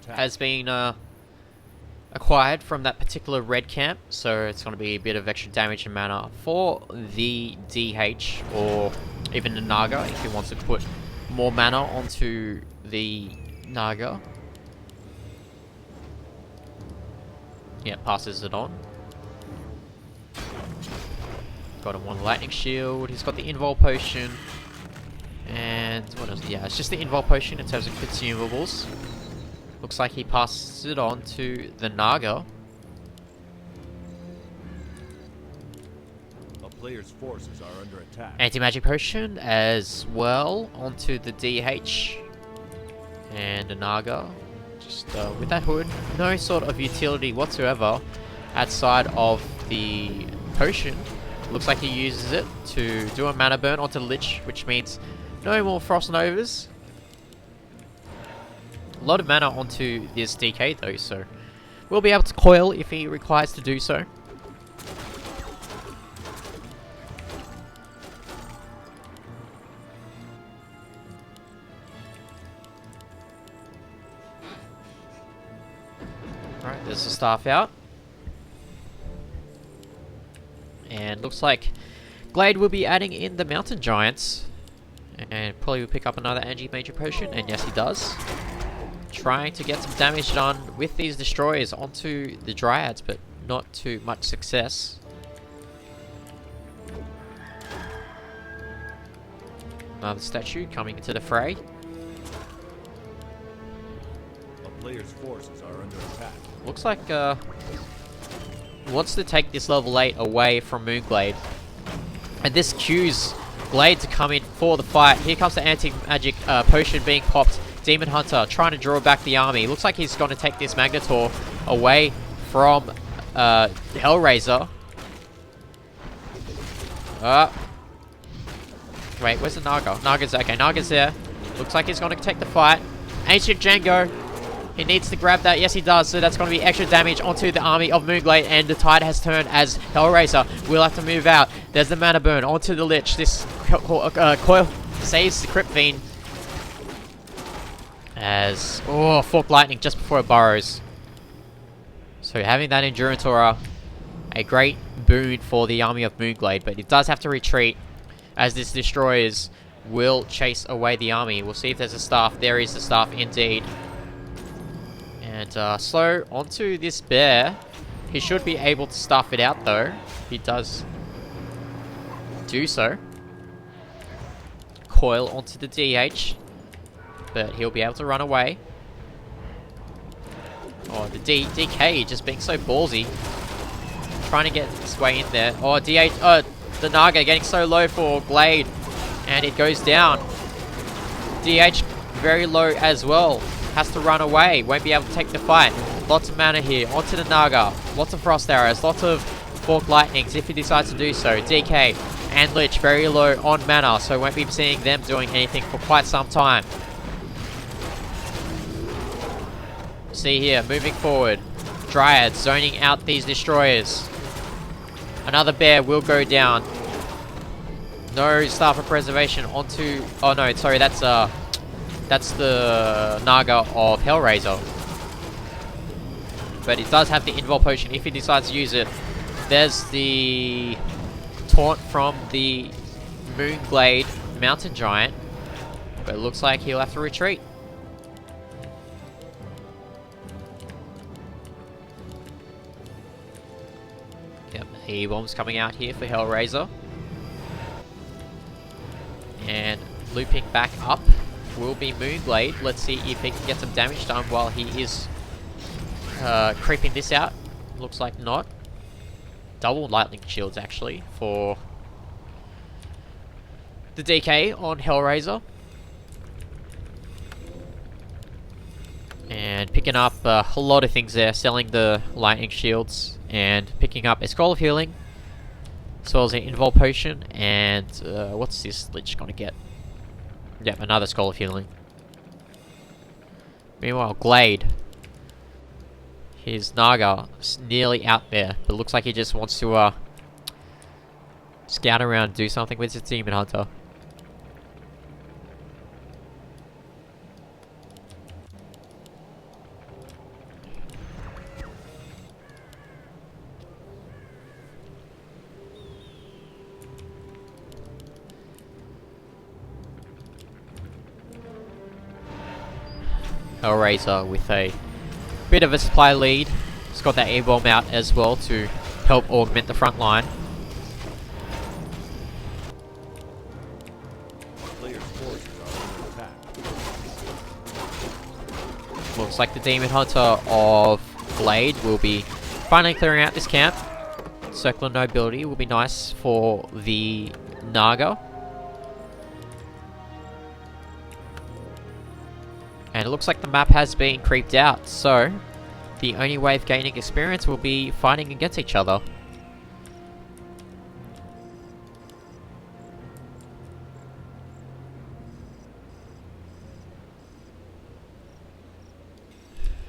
has been acquired from that particular red camp, so it's going to be a bit of extra damage and mana for the DH, or even the Naga if he wants to put more mana onto the Naga. Yeah, passes it on. Got him one lightning shield. He's got the invul potion. And what else? Yeah, it's just the invul potion in terms of consumables. Looks like he passes it on to the Naga. A player's forces are under attack. Anti-magic potion as well onto the DH and the Naga. Just with that hood, no sort of utility whatsoever outside of the potion. Looks like he uses it to do a mana burn onto the Lich, which means no more Frost Novas. A lot of mana onto this DK though, so we'll be able to coil if he requires to do so. Alright, there's the staff out. And looks like GLaDe will be adding in the Mountain Giants. And probably will pick up another anti-major potion, and yes he does. Trying to get some damage done with these destroyers onto the Dryads, but not too much success. Another statue coming into the fray. A player's forces are under attack. Looks like wants to take this level 8 away from mOOnGLaDe. And this cues GLaDe to come in for the fight. Here comes the anti-magic potion being popped. Demon Hunter trying to draw back the army. Looks like he's going to take this Magnetor away from HellraiseR. Wait, where's the Naga? Naga's okay. Naga's there. Looks like he's going to take the fight. Ancient Django. He needs to grab that. Yes, he does. So that's going to be extra damage onto the army of mOOnGLaDe. And the tide has turned as HellraiseR will have to move out. There's the mana burn onto the Lich. This coil saves the Crypt Fiend. As, oh, Forked Lightning just before it burrows. So having that Endurance Aura, a great boon for the army of mOOnGLaDe. But it does have to retreat, as this Destroyers will chase away the army. We'll see if there's a staff. There is the staff indeed. And slow onto this bear. He should be able to stuff it out though. He does do so. Coil onto the DH. But he'll be able to run away. Oh, the DK just being so ballsy. Trying to get his way in there. Oh, DH, the Naga getting so low for GLaDe. And it goes down. DH very low as well. Has to run away. Won't be able to take the fight. Lots of mana here. Onto the Naga. Lots of Frost Arrows. Lots of Forked Lightnings if he decides to do so. DK and Lich very low on mana. So won't be seeing them doing anything for quite some time. See here, moving forward. Dryads zoning out these Destroyers. Another bear will go down. No Staff of Preservation onto... Oh no, sorry, that's the Naga of HellraiseR. But it does have the Invul Potion if he decides to use it. There's the taunt from the mOOnGLaDe Mountain Giant. But it looks like he'll have to retreat. Yep, E-bombs coming out here for HellraiseR. And looping back up will be mOOnGLaDe. Let's see if he can get some damage done while he is Creeping this out. Looks like not. Double lightning shields actually for the DK on HellraiseR. And picking up a lot of things there, selling the lightning shields and picking up a scroll of healing, as well as an invul potion. And what's this lich gonna get? Yep, another scroll of healing. Meanwhile, Glade, his Naga is nearly out there, but looks like he just wants to scout around, do something with his Demon Hunter. HellraiseR with a bit of a supply lead. He's got that air bomb out as well to help augment the front line. Players' forces are under attack. Looks like the Demon Hunter of Glade will be finally clearing out this camp. Circle of Nobility will be nice for the Naga. And it looks like the map has been creeped out, so the only way of gaining experience will be fighting against each other.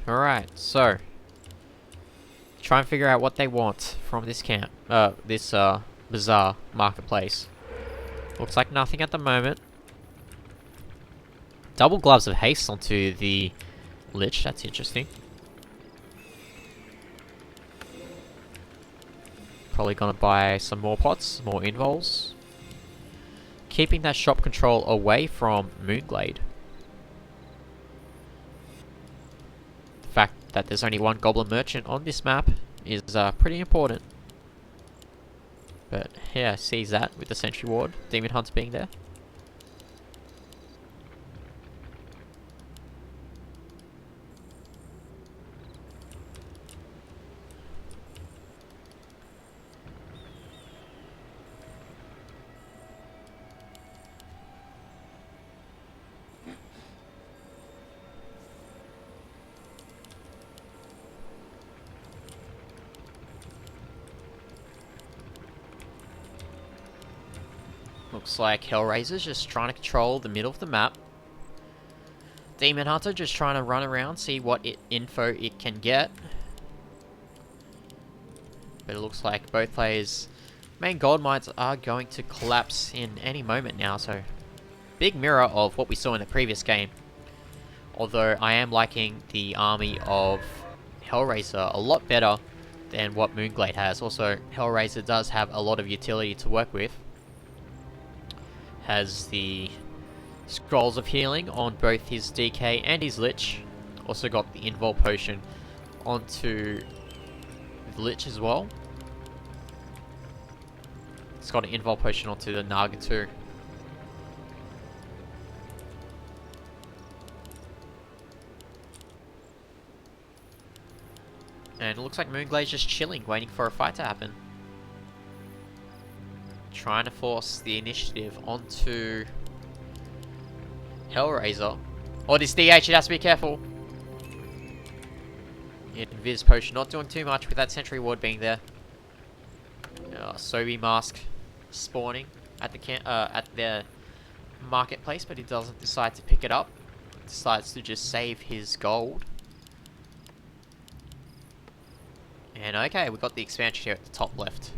Alright, so try and figure out what they want from this camp, this bizarre marketplace. Looks like nothing at the moment. Double gloves of haste onto the lich, that's interesting. Probably gonna buy some more pots, more invols. Keeping that shop control away from mOOnGLaDe. The fact that there's only one goblin merchant on this map is pretty important. But yeah, sees that with the sentry ward, Demon Hunts being there. Looks like HellraiseR's just trying to control the middle of the map. Demon Hunter just trying to run around, see what info it can get. But it looks like both players' main gold mines are going to collapse in any moment now, so big mirror of what we saw in the previous game. Although I am liking the army of HellraiseR a lot better than what mOOnGLaDe has. Also, HellraiseR does have a lot of utility to work with. Has the scrolls of healing on both his DK and his lich. Also got the invul potion onto the lich as well. It's got an invul potion onto the Naga too. And it looks like mOOnGLaDe's just chilling, waiting for a fight to happen. Trying to force the initiative onto HellraiseR. Oh, this DH, it has to be careful. Invis potion, not doing too much with that sentry ward being there. Sobi mask spawning at the marketplace, but he doesn't decide to pick it up. Decides to just save his gold. And okay, we got the expansion here at the top left.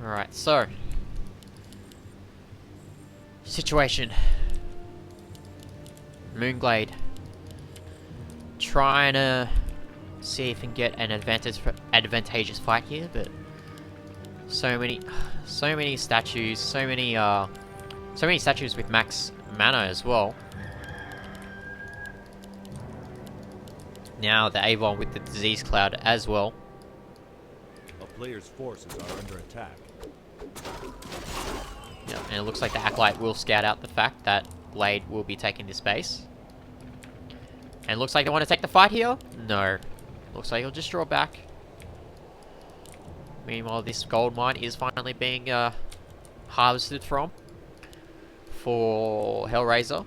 Alright, so. Situation. mOOnGLaDe. Trying to see if he can get an advantageous fight here, but so many statues, so many statues with max mana as well. Now the Avon with the disease cloud as well. A player's forces are under attack. Yeah, and it looks like the Acolyte will scout out the fact that Blade will be taking this base. And it looks like they want to take the fight here? No. Looks like he'll just draw back. Meanwhile, this gold mine is finally being harvested from for HellraiseR.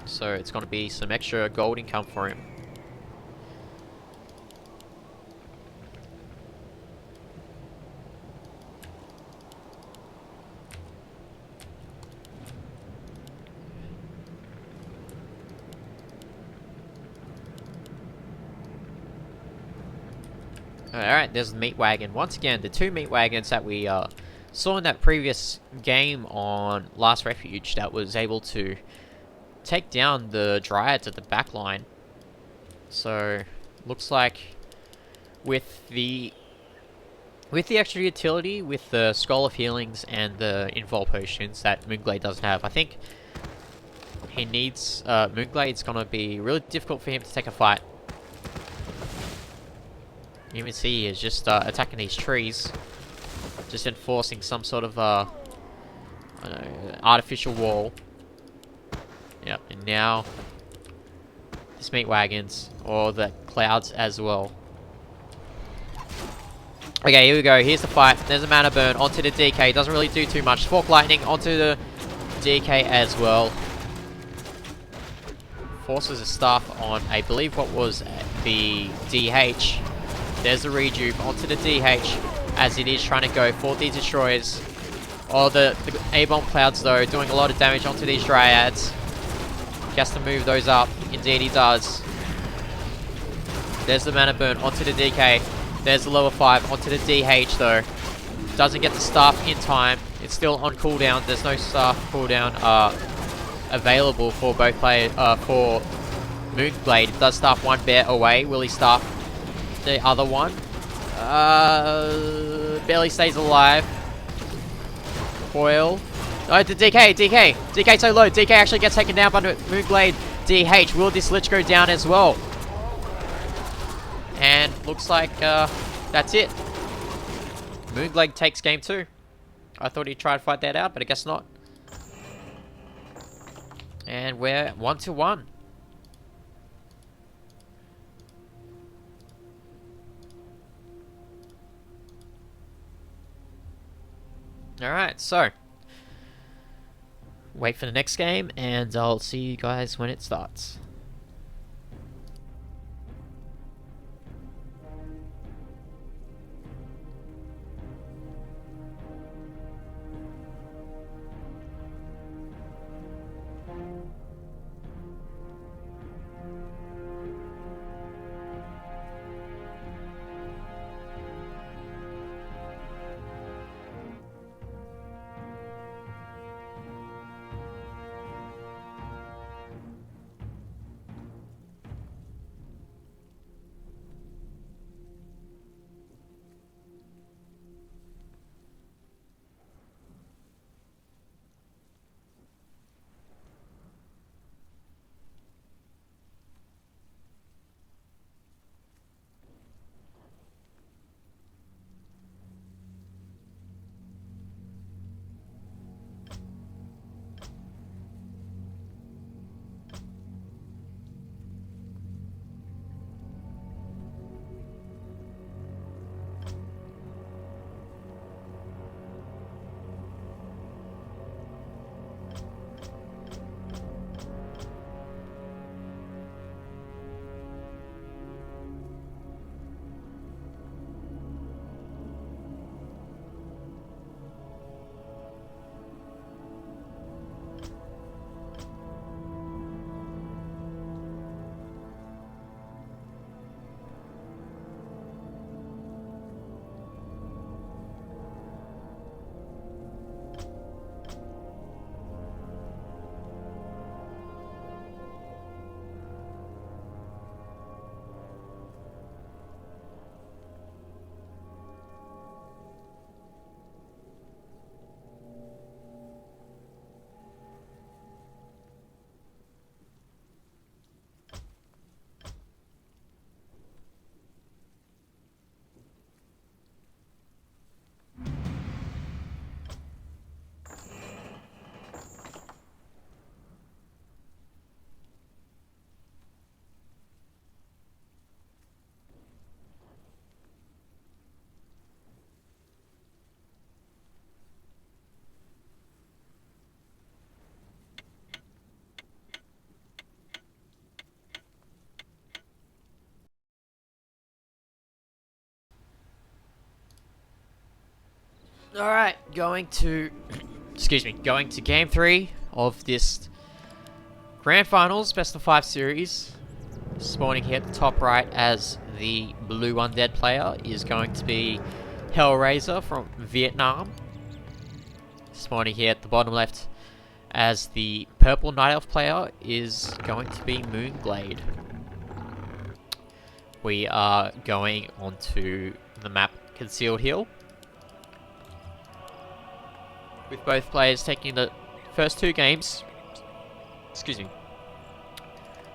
So it's going to be some extra gold income for him. Alright, there's the meat wagon. Once again, the two meat wagons that we saw in that previous game on Last Refuge that was able to take down the Dryads at the back line. So, looks like with the extra utility, with the Scroll of Healings and the Invol Potions that mOOnGLaDe doesn't have, I think he needs... mOOnGLaDe's gonna be really difficult for him to take a fight. You can see he is just attacking these trees, just enforcing some sort of I don't know, artificial wall. Yep, and now this meat wagons or the clouds as well. Okay, here we go. Here's the fight. There's a mana burn onto the DK. Doesn't really do too much. Fork lightning onto the DK as well. Forces a staff on, I believe, what was the DH. There's the rejuve onto the DH as it is trying to go for the destroyers. Oh, the A-bomb clouds though doing a lot of damage onto these Dryads. He has to move those up. Indeed he does. There's the mana burn onto the DK. There's the lower 5 onto the DH though. Doesn't get the staff in time. It's still on cooldown. There's no staff cooldown available for both players. For mOOnGLaDe, it does staff one bear away. Will he staff the other one? Barely stays alive. Coil. Oh, the DK so low. DK actually gets taken down by mOOnGLaDe. DH. Will this Lich go down as well? And looks like that's it. mOOnGLaDe takes game 2. I thought he'd try to fight that out, but I guess not. And we're 1-1. Alright, so wait for the next game, and I'll see you guys when it starts. Alright, going to game 3 of this Grand Finals Best of 5 series. Spawning here at the top right as the blue undead player is going to be HellraiseR from Vietnam. Spawning here at the bottom left as the purple Night Elf player is going to be mOOnGLaDe. We are going onto the map Concealed Hill, with both players taking the first 2 games. Excuse me.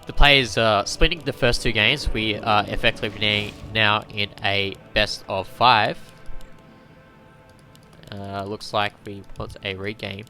The players splitting the first 2 games. We are effectively now in a best of 5. Looks like we want a regame.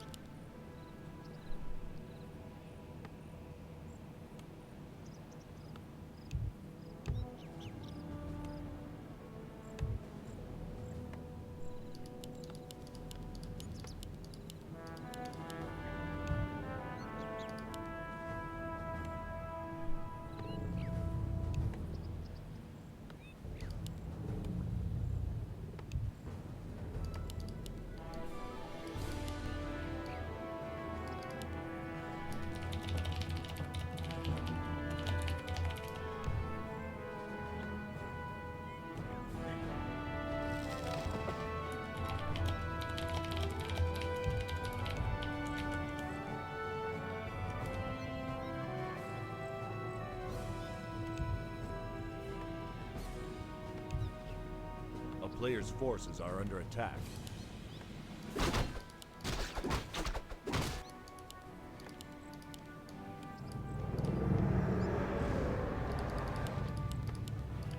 A player's forces are under attack.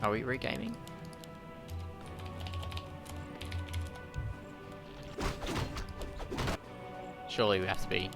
Are we regaming? Surely we have to be.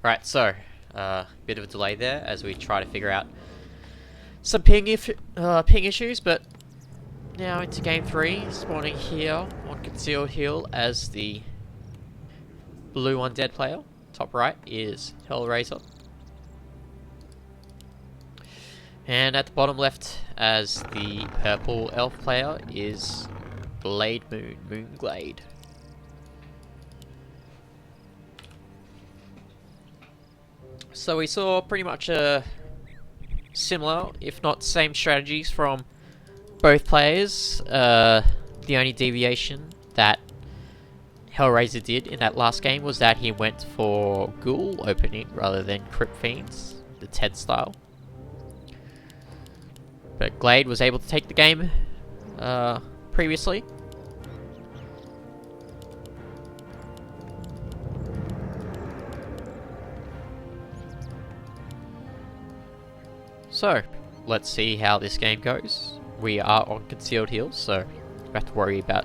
Right, so bit of a delay there as we try to figure out some ping issues, but now into game 3, spawning here on Concealed Hill as the blue undead player. Top right is HellraiseR. And at the bottom left as the purple elf player is mOOnGLaDe. So we saw pretty much similar, if not same strategies from both players. The only deviation that HellraiseR did in that last game was that he went for ghoul opening rather than crypt fiends, the TED style. But Glade was able to take the game previously. So, let's see how this game goes. We are on Concealed Hill, so we have to worry about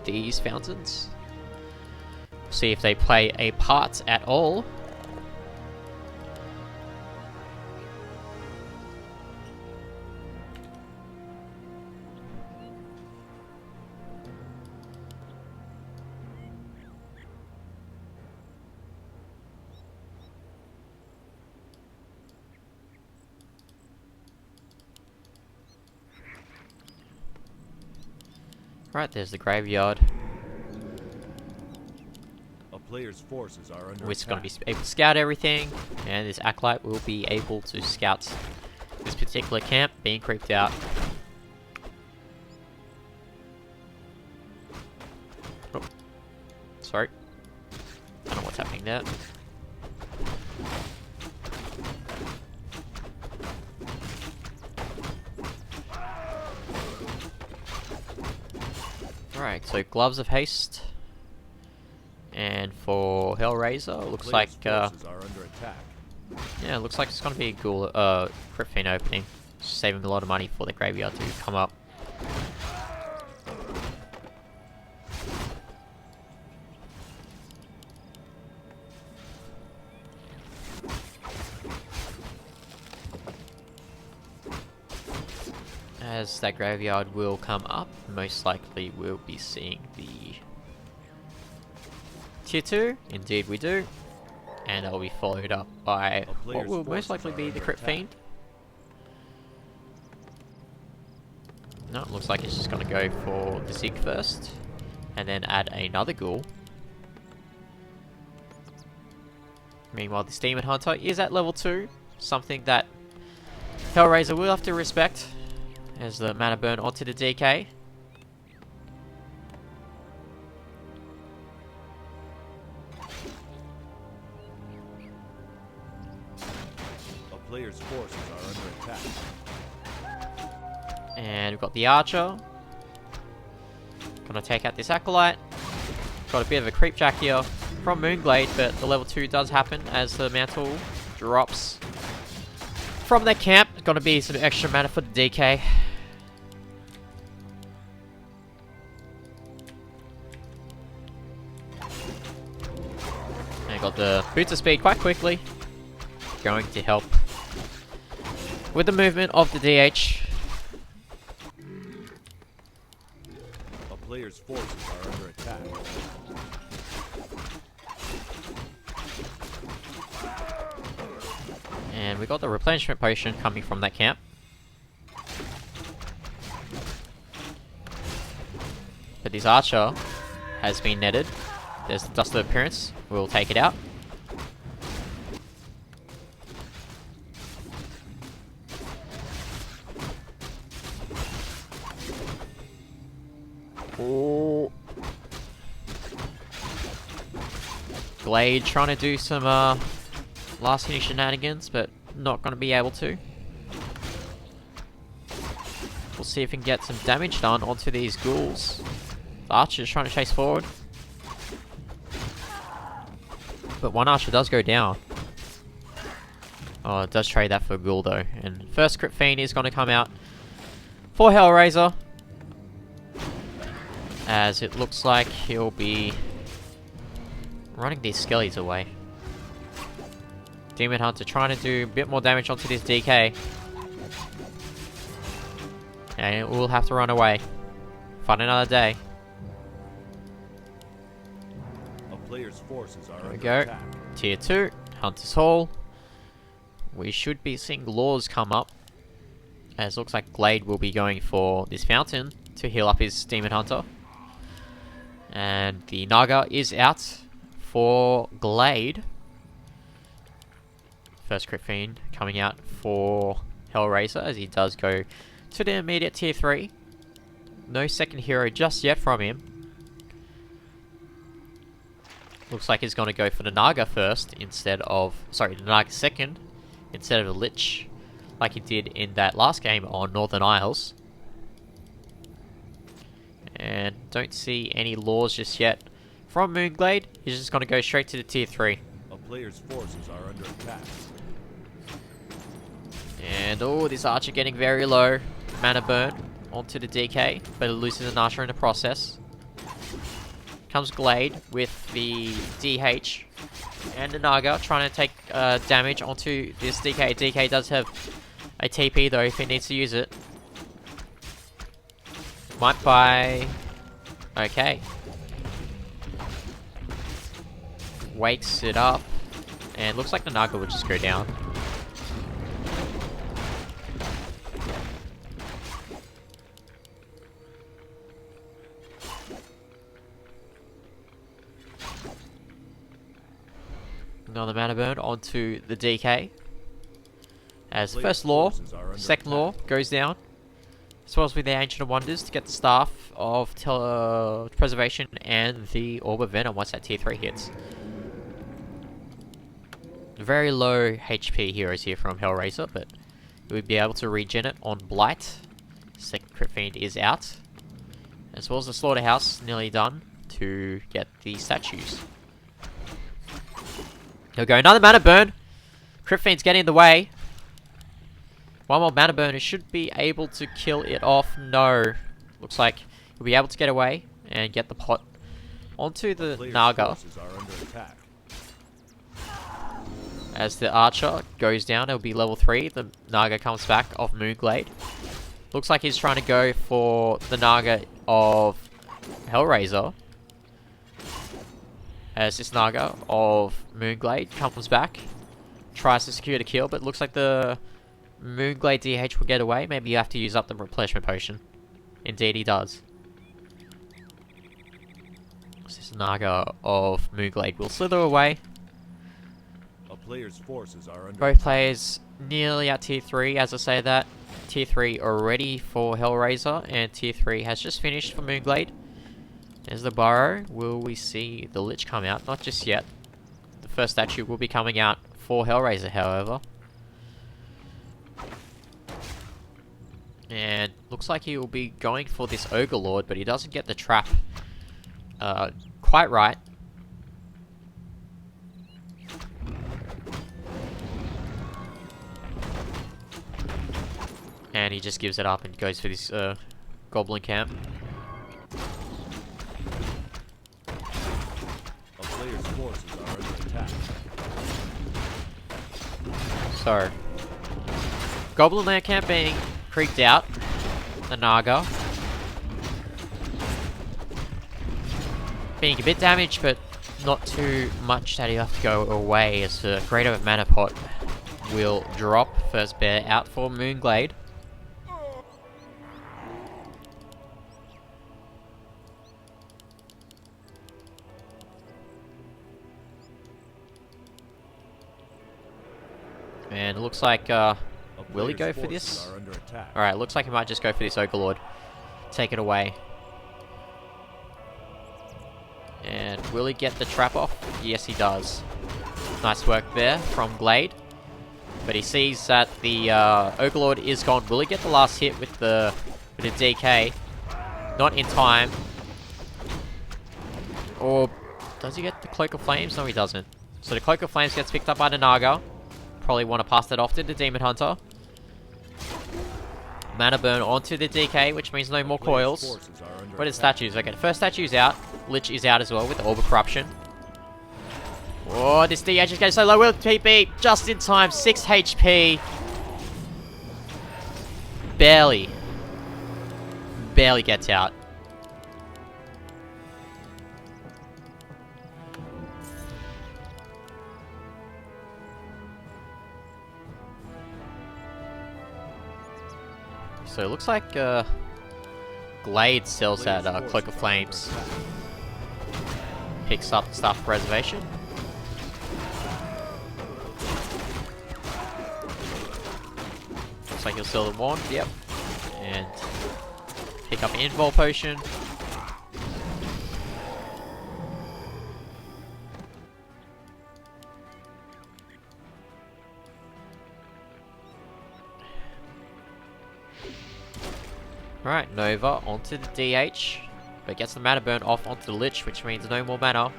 these fountains. See if they play a part at all. Right, there's the graveyard. A player's forces are under We're attack. going to be able to scout everything, and this acolyte will be able to scout this particular camp being creeped out. Oh, sorry. I don't know what's happening there. Alright, so Gloves of Haste. And for HellraiseR, looks like Forces are under attack. yeah, looks like it's gonna be a ghoul crypt fiend opening. Saving a lot of money for the graveyard to come up. As that graveyard will come up, most likely we'll be seeing the Tier 2, indeed we do, and that will be followed up by what will most likely be the Crypt Fiend. No, it looks like it's just going to go for the Zig first, and then add another Ghoul. Meanwhile, this Demon Hunter is at level 2, something that HellraiseR will have to respect, as the mana burn onto the DK. A player's forces are under attack. And we've got the Archer. Gonna take out this Acolyte. Got a bit of a creep jack here from mOOnGLaDe, but the level 2 does happen as the mantle drops from their camp. Gonna be some extra mana for the DK. And got the boots of speed quite quickly. Going to help with the movement of the DH. A player's forces are under attack. And we got the replenishment potion coming from that camp. But this Archer has been netted. There's the Dust of Appearance. We'll take it out. Oh. Glade trying to do some last minute shenanigans, but not going to be able to. We'll see if we can get some damage done onto these ghouls. The Archer's trying to chase forward. But one Archer does go down. Oh, it does trade that for a ghoul though. And first Crypt Fiend is going to come out for HellraiseR, as it looks like he'll be running these skellies away. Demon Hunter trying to do a bit more damage onto this DK. And it will have to run away. Find another day. A player's forces are There we under go. attack. Tier 2, Hunter's Hall. We should be seeing laws come up. As it looks like Glade will be going for this fountain to heal up his Demon Hunter. And the Naga is out for Glade. First Crit Fiend coming out for HellraiseR as he does go to the immediate tier 3. No second hero just yet from him. Looks like he's going to go for the Naga first instead of... Sorry, the Naga second instead of the Lich, like he did in that last game on Northern Isles. And don't see any laws just yet from mOOnGLaDe. He's just going to go straight to the tier 3. A player's forces are under attack. And oh, this Archer getting very low. Mana burn onto the DK, but it loses an Archer in the process. Comes Glade with the DH and the Naga trying to take damage onto this DK. DK does have a TP though if he needs to use it. Might buy... Okay. Wakes it up. And looks like the Naga will just go down. Another mana burn onto the DK. As first law, second law goes down. As well as with the Ancient of Wonders to get the Staff of Preservation and the Orb of Venom once that tier 3 hits. Very low HP heroes here from HellraiseR, but we would be able to regen it on Blight. Second Crit Fiend is out. As well as the Slaughterhouse nearly done to get the statues. He'll go another mana burn. Crit Fiend's getting in the way. One more mana burn. It should be able to kill it off. No. Looks like he'll be able to get away and get the pot onto the Naga. As the Archer goes down, it'll be level 3. The Naga comes back off mOOnGLaDe. Looks like he's trying to go for the Naga of HellraiseR. As this Naga of mOOnGLaDe comes back, tries to secure the kill, but looks like the mOOnGLaDe DH will get away. Maybe you have to use up the replenishment potion. Indeed he does. This Naga of mOOnGLaDe will slither away. A player's forces are under Both players nearly at tier 3, as I say that. Tier 3 already for HellraiseR, and tier 3 has just finished for mOOnGLaDe. There's the Burrow. Will we see the Lich come out? Not just yet. The first statue will be coming out for HellraiseR, however. And looks like he will be going for this Ogre Lord, but he doesn't get the trap quite right. And he just gives it up and goes for this Goblin camp. A player's forces are under attack. So, Goblin Lair camp being creeped out. The Naga being a bit damaged, but not too much that he'll have to go away as the Greater Mana Pot will drop. First bear out for mOOnGLaDe. And it looks like, will he go for this? Alright, looks like he might just go for this Ogre Lord. Take it away. And will he get the trap off? Yes, he does. Nice work there from Glade. But he sees that the Ogre Lord is gone. Will he get the last hit with the DK? Not in time. Or does he get the Cloak of Flames? No, he doesn't. So the Cloak of Flames gets picked up by the Naga. Probably want to pass that off to the Demon Hunter. Mana burn onto the DK, which means no more coils. What are statues? Okay, the first statue's out. Lich is out as well with the Orb of Corruption. Oh, this DH is getting so low with TP. Just in time. 6 HP. Barely gets out. So it looks like Glade sells that Cloak of Flames. Picks up Staff of Preservation. Looks like he'll sell the Wand, yep. And pick up Invul Potion. Alright, Nova onto the DH, but gets the mana burn off onto the Lich, which means no more mana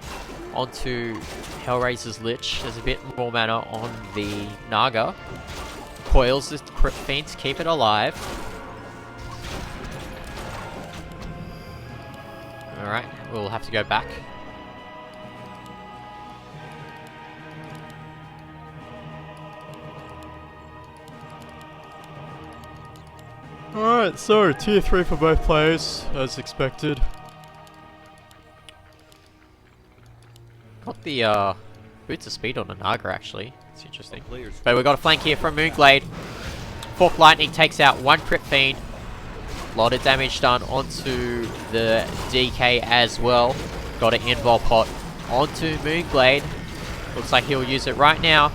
onto HellraiseR's Lich. There's a bit more mana on the Naga. Coils the Crypt Fiend to keep it alive. Alright, we'll have to go back. Alright, so tier 3 for both players, as expected. Got the boots of speed on a Naga actually. It's interesting. But we've got a flank here from mOOnGLaDe. Fork Lightning takes out one Crypt Fiend. A lot of damage done onto the DK as well. Got an Invul Pot onto mOOnGLaDe. Looks like he'll use it right now.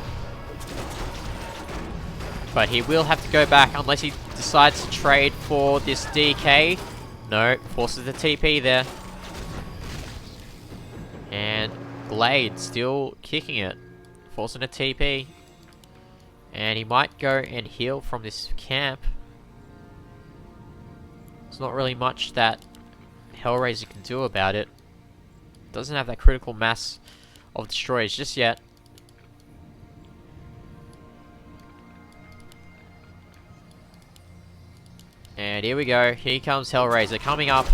But he will have to go back unless he decides to trade for this DK. No, forces the TP there. And Glade still kicking it. Forcing a TP. And he might go and heal from this camp. There's not really much that HellraiseR can do about it. Doesn't have that critical mass of destroyers just yet. And here we go. Here comes HellraiseR coming up.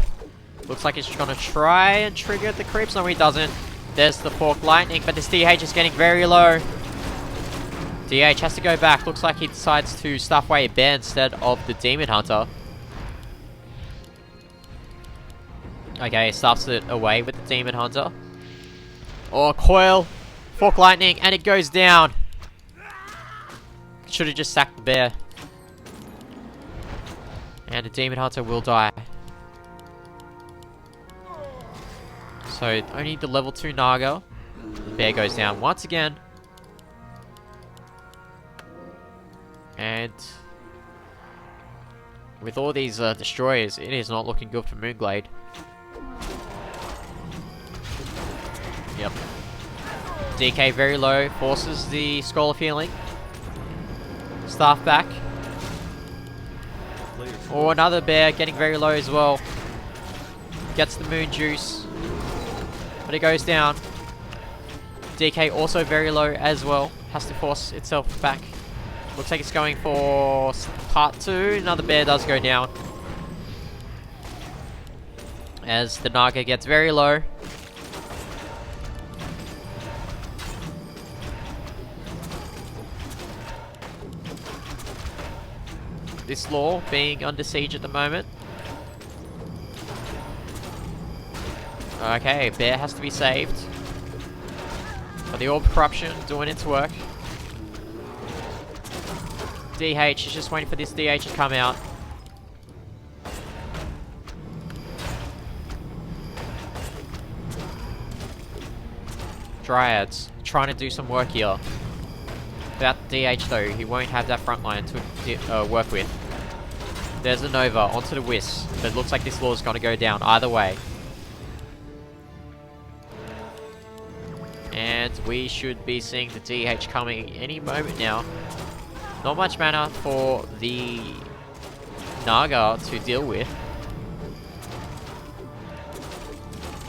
Looks like he's gonna try and trigger the creeps. No, he doesn't. There's the Fork Lightning, but this DH is getting very low. DH has to go back. Looks like he decides to stuff away a bear instead of the Demon Hunter. Okay, he stuffs it away with the Demon Hunter. Oh, coil. Fork Lightning, and it goes down. Should have just sacked the bear. And the Demon Hunter will die. So, only the level 2 Naga. The bear goes down once again. And with all these destroyers, it is not looking good for mOOnGLaDe. Yep. DK very low, forces the Scroll of Healing. Staff back. Oh, another bear getting very low as well. Gets the Moon Juice. But it goes down. DK also very low as well. Has to force itself back. Looks like it's going for part 2. Another bear does go down. As the Naga gets very low. This law being under siege at the moment. Okay, bear has to be saved. But the Orb of Corruption doing its work. DH is just waiting for this DH to come out. Dryads trying to do some work here. Without the DH though, he won't have that front line to work with. There's a Nova onto the Wisp, but it looks like this law is going to go down either way. And we should be seeing the DH coming any moment now. Not much mana for the Naga to deal with.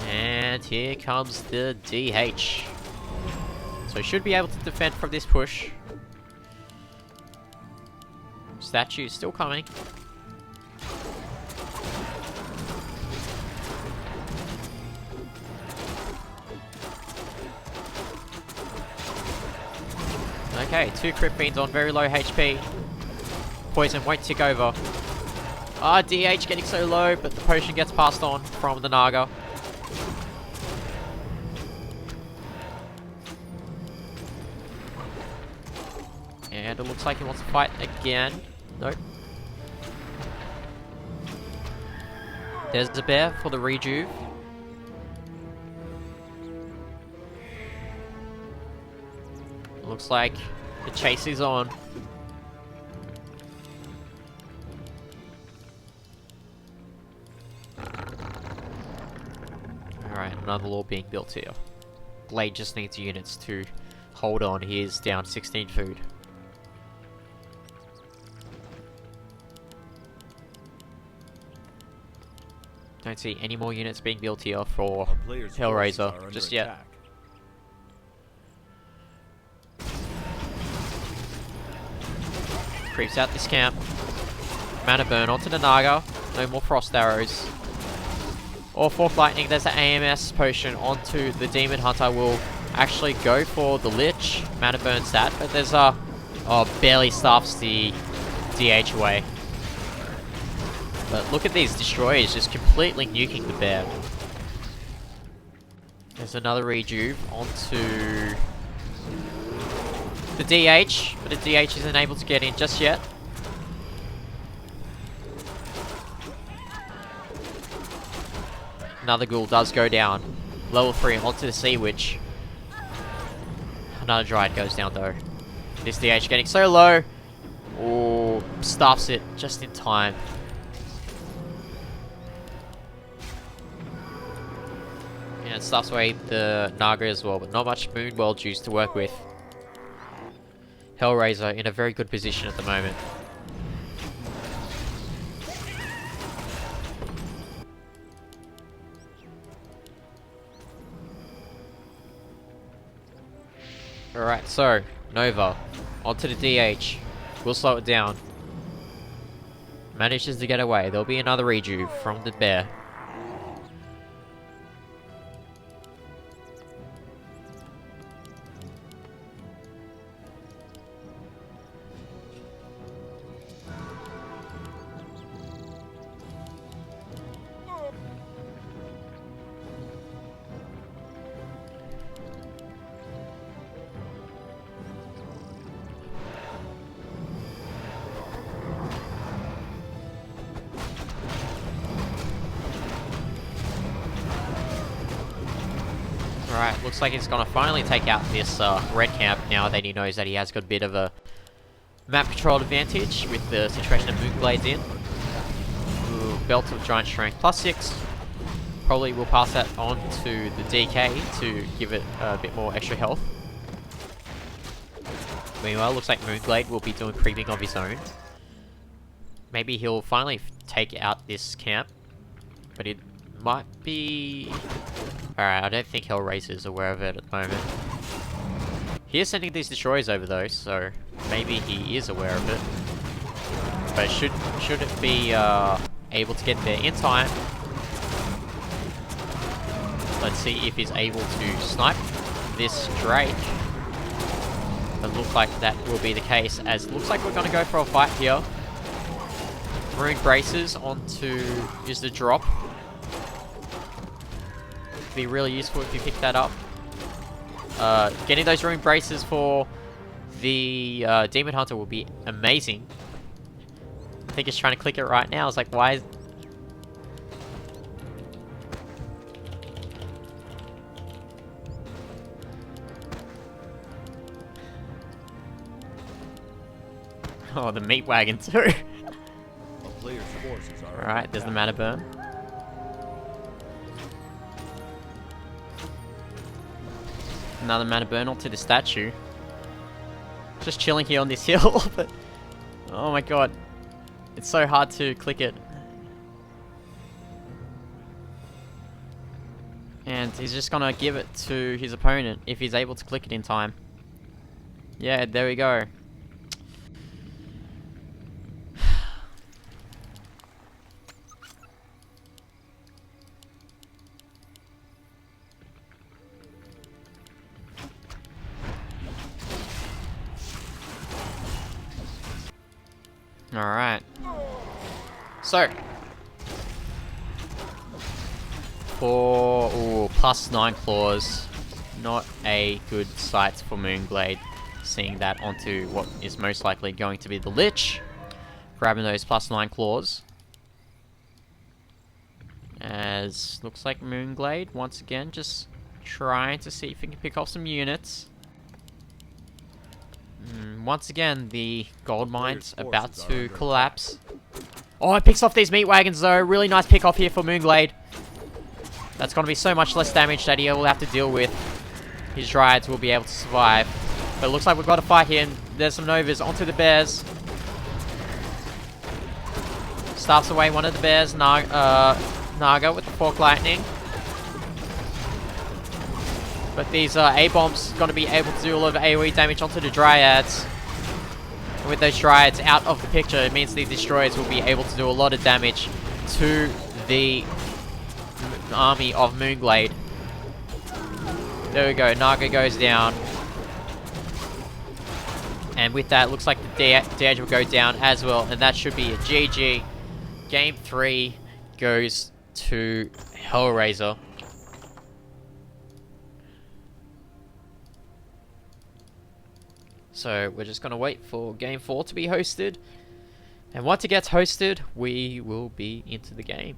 And here comes the DH. So he should be able to defend from this push. Statue still coming. Okay, 2 crit beans on very low HP. Poison won't tick over. Ah, DH getting so low, but the potion gets passed on from the Naga. And it looks like he wants to fight again. Nope. There's the bear for the rejuve. Looks like the chase is on. Alright, another law being built here. Glade just needs units to hold on. He is down 16 food. Don't see any more units being built here for HellraiseR just yet. Creeps out this camp. Mana burn onto the Naga. No more frost arrows. Or Fork Lightning, there's an AMS potion onto the Demon Hunter. Will actually go for the Lich. Mana burns that, but there's a... Oh, barely stuffs the DH away. But look at these destroyers just completely nuking the bear. There's another rejuve onto the DH, but the DH isn't able to get in just yet. Another ghoul does go down. Level 3 onto the Sea Witch. Another Dryad goes down though. This DH getting so low. Oh, stuffs it just in time. And it stuffs away the Naga as well, but not much Moonwell juice to work with. HellraiseR in a very good position at the moment. Alright, so, Nova, onto the DH. We'll slow it down. Manages to get away. There'll be another rejuve from the bear. Alright, looks like he's gonna finally take out this red camp now that he knows that he has got a bit of a map control advantage with the situation of mOOnGLaDe's in. Ooh, Belt of Giant Strength +6. Probably will pass that on to the DK to give it a bit more extra health. Meanwhile, looks like mOOnGLaDe will be doing creeping of his own. Maybe he'll finally take out this camp, but it might be... Alright, I don't think HellraiseR is aware of it at the moment. He is sending these destroyers over though, so maybe he is aware of it. But should it be able to get there in time? Let's see if he's able to snipe this Drake. It looks like that will be the case, as it looks like we're going to go for a fight here. Rune braces onto is the drop. Be really useful if you pick that up. Getting those rune braces for the Demon Hunter will be amazing. I think he's trying to click it right now. It's like, why is... Oh, the meat wagon too. Alright, there's the mana burn. Another mana burn onto the statue. Just chilling here on this hill, but... Oh my god. It's so hard to click it. And he's just gonna give it to his opponent if he's able to click it in time. Yeah, there we go. Alright. So. For +9 claws. Not a good sight for mOOnGLaDe. Seeing that onto what is most likely going to be the Lich. Grabbing those +9 claws. As looks like mOOnGLaDe once again just trying to see if he can pick off some units. Once again, the gold mine's about to collapse. Oh, it picks off these meat wagons though. Really nice pick off here for mOOnGLaDe. That's going to be so much less damage that he will have to deal with. His Dryads will be able to survive. But it looks like we've got to fight here. And there's some Novas onto the bears. Starts away one of the bears. Naga with the Fork Lightning. But these A-bombs going to be able to do a lot of AoE damage onto the Dryads. And with those Dryads out of the picture, it means the Destroyers will be able to do a lot of damage to the army of mOOnGLaDe. There we go, Naga goes down. And with that, looks like the Deage will go down as well. And that should be a GG. Game 3 goes to HellraiseR. So we're just going to wait for Game 4 to be hosted. And once it gets hosted, we will be into the game.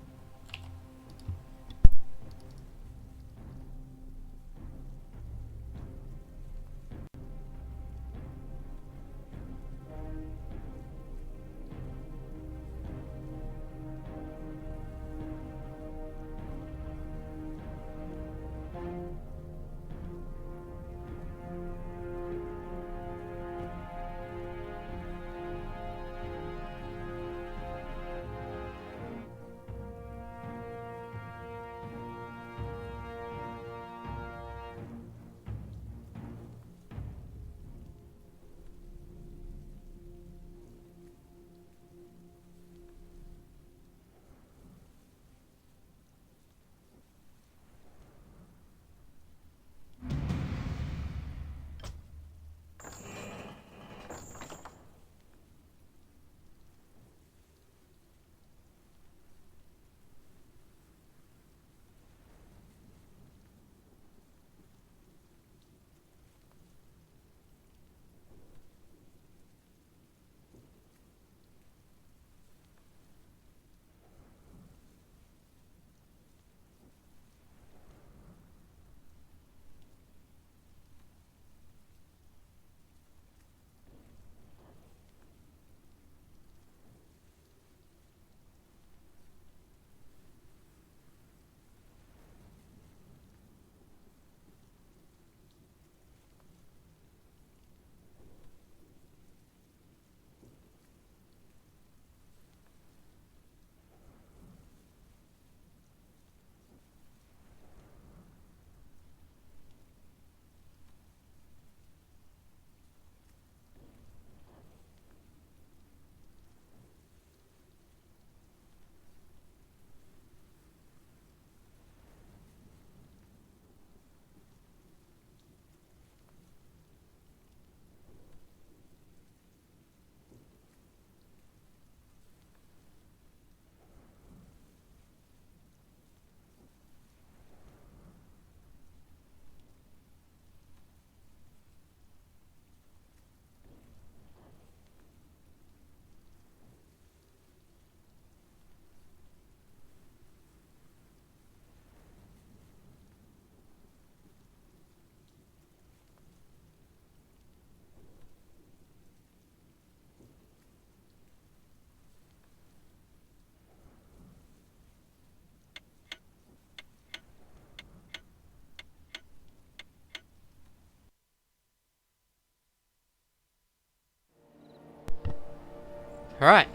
Alright,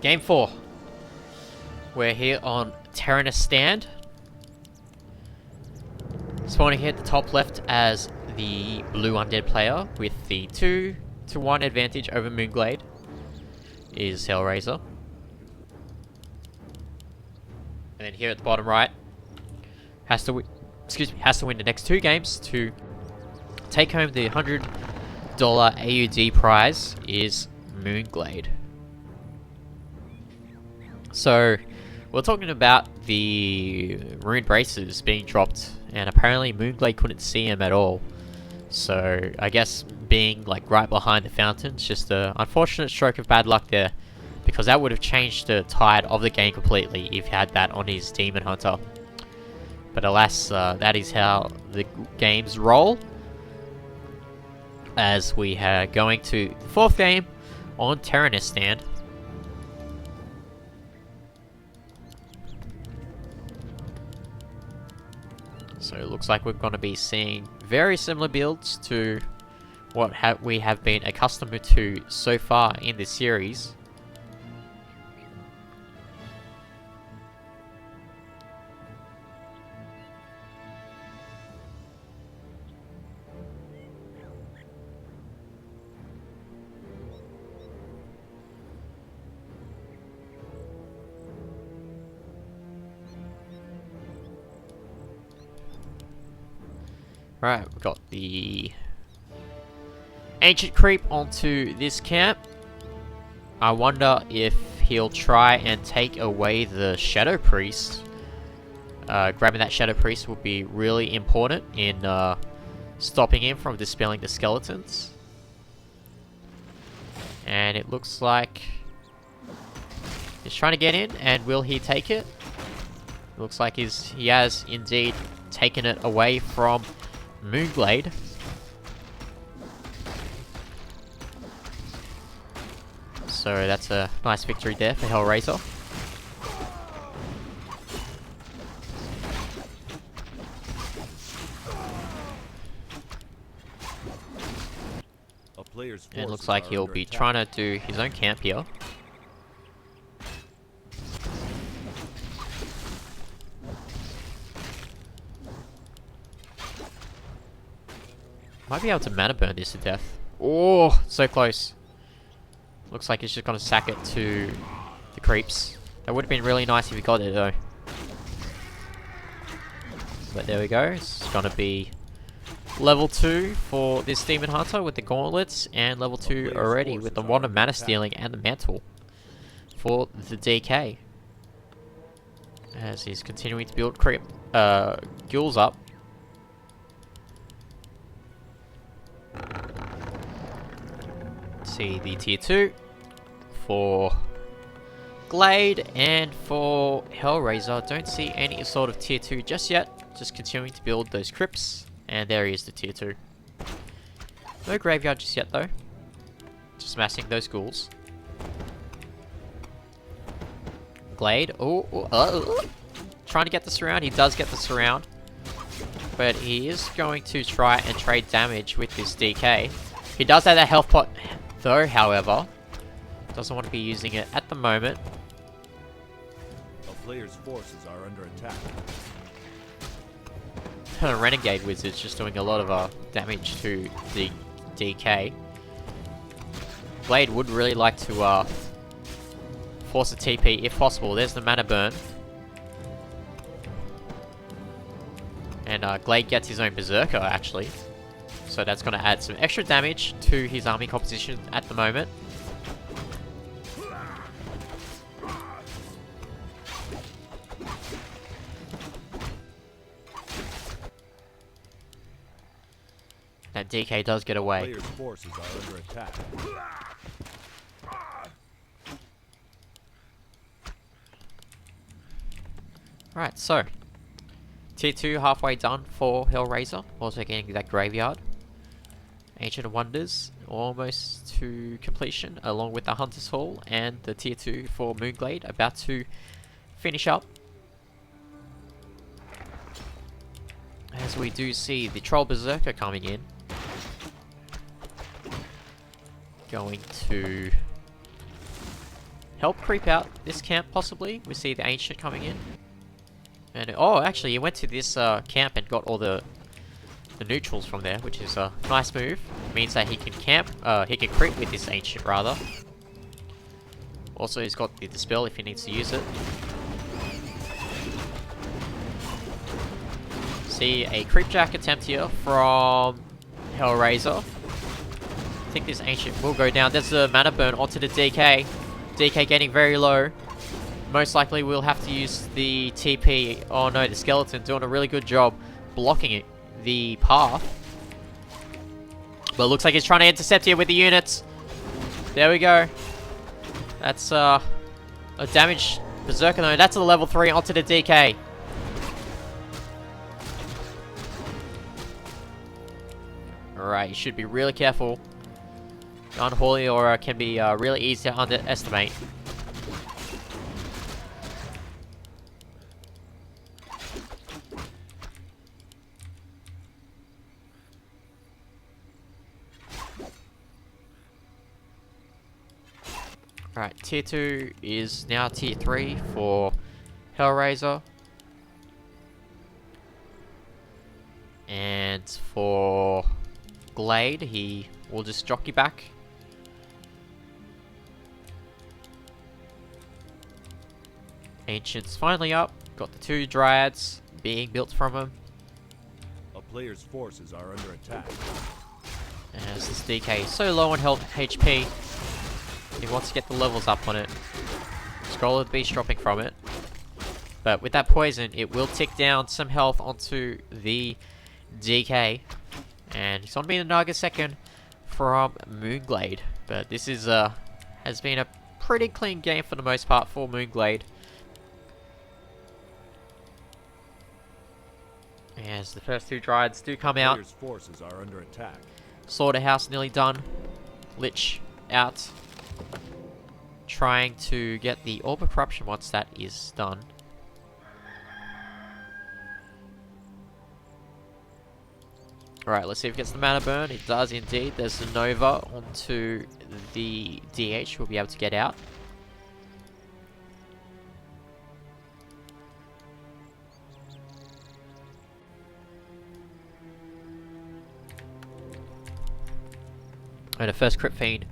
Game 4. We're here on Terranus Stand. Spawning here at the top left as the blue undead player with the 2-to-1 advantage over mOOnGLaDe is HellraiseR. And then here at the bottom right, has to win the next 2 games to take home the $100 AUD prize is mOOnGLaDe. So, we're talking about the rune braces being dropped, and apparently mOOnGLaDe couldn't see him at all. So, I guess being like right behind the fountain's just an unfortunate stroke of bad luck there, because that would have changed the tide of the game completely if he had that on his Demon Hunter. But alas, that is how the games roll. As we are going to the 4th game on Terranistan. So it looks like we're going to be seeing very similar builds to what we have been accustomed to so far in this series. Right, we've got the Ancient Creep onto this camp. I wonder if he'll try and take away the Shadow Priest. Grabbing that Shadow Priest would be really important in stopping him from dispelling the skeletons. And it looks like he's trying to get in, and will he take it? Looks like he has indeed taken it away from mOOnGLaDe. So that's a nice victory there for HellraiseR. And it looks like he'll be trying to do his own camp here. Might be able to mana burn this to death. Oh, so close. Looks like he's just gonna sack it to the creeps. That would have been really nice if he got it though. But there we go. It's gonna be level 2 for this Demon Hunter with the gauntlets, and level 2 already with the Wand of Mana Stealing and the Mantle for the DK. As he's continuing to build ghouls up. See the tier 2 for Glade, and for HellraiseR don't see any sort of tier 2 just yet. Just continuing to build those crypts, and there he is, the tier 2. No graveyard just yet though. Just massing those ghouls. Glade, trying to get the surround. He does get the surround, but he is going to try and trade damage with this DK. He does have that health pot though, however. Doesn't want to be using it at the moment. A player's forces are under attack. Renegade Wizard's just doing a lot of damage to the DK. Blade would really like to force a TP if possible. There's the mana burn. And Glade gets his own Berserker actually. So that's going to add some extra damage to his army composition at the moment. That DK does get away. Player's forces are under attack. Right, so tier 2 halfway done for HellraiseR. Also getting that graveyard. Ancient Wonders almost to completion, along with the Hunter's Hall, and the tier 2 for mOOnGLaDe about to finish up. As we do see the Troll Berserker coming in. Going to help creep out this camp possibly. We see the Ancient coming in. And oh, actually he went to this camp and got all the neutrals from there, which is a nice move. It means that he can camp, he can creep with this Ancient rather. Also he's got the Dispel if he needs to use it. See a Creepjack attempt here from HellraiseR. I think this Ancient will go down. There's a mana burn onto the DK. DK getting very low. most likely we'll have to use the TP. Oh no, the skeleton doing a really good job blocking it, the path. But it looks like he's trying to intercept here with the units. There we go. That's a damage berserker though. That's a level 3 onto the DK. Alright, you should be really careful. Unholy aura can be really easy to underestimate. Alright, tier 2 is now tier 3 for HellraiseR. And for Glade, he will just jockey back. Ancient's finally up. Got the 2 Dryads being built from him. A player's forces are under attack. As this DK is so low on health HP, he wants to get the levels up on it. Scroll of the Beast dropping from it. But with that poison, it will tick down some health onto the DK. And he's on being a Naga second from mOOnGLaDe. But this is has been a pretty clean game for the most part for mOOnGLaDe. As the first 2 Dryads do come out. Player's forces are under attack. Slaughterhouse nearly done. Lich out. Trying to get the Orb of Corruption once that is done. Alright, let's see if it gets the mana burn. It does indeed. There's the Nova onto the DH. We'll be able to get out. And the first Crypt Fiend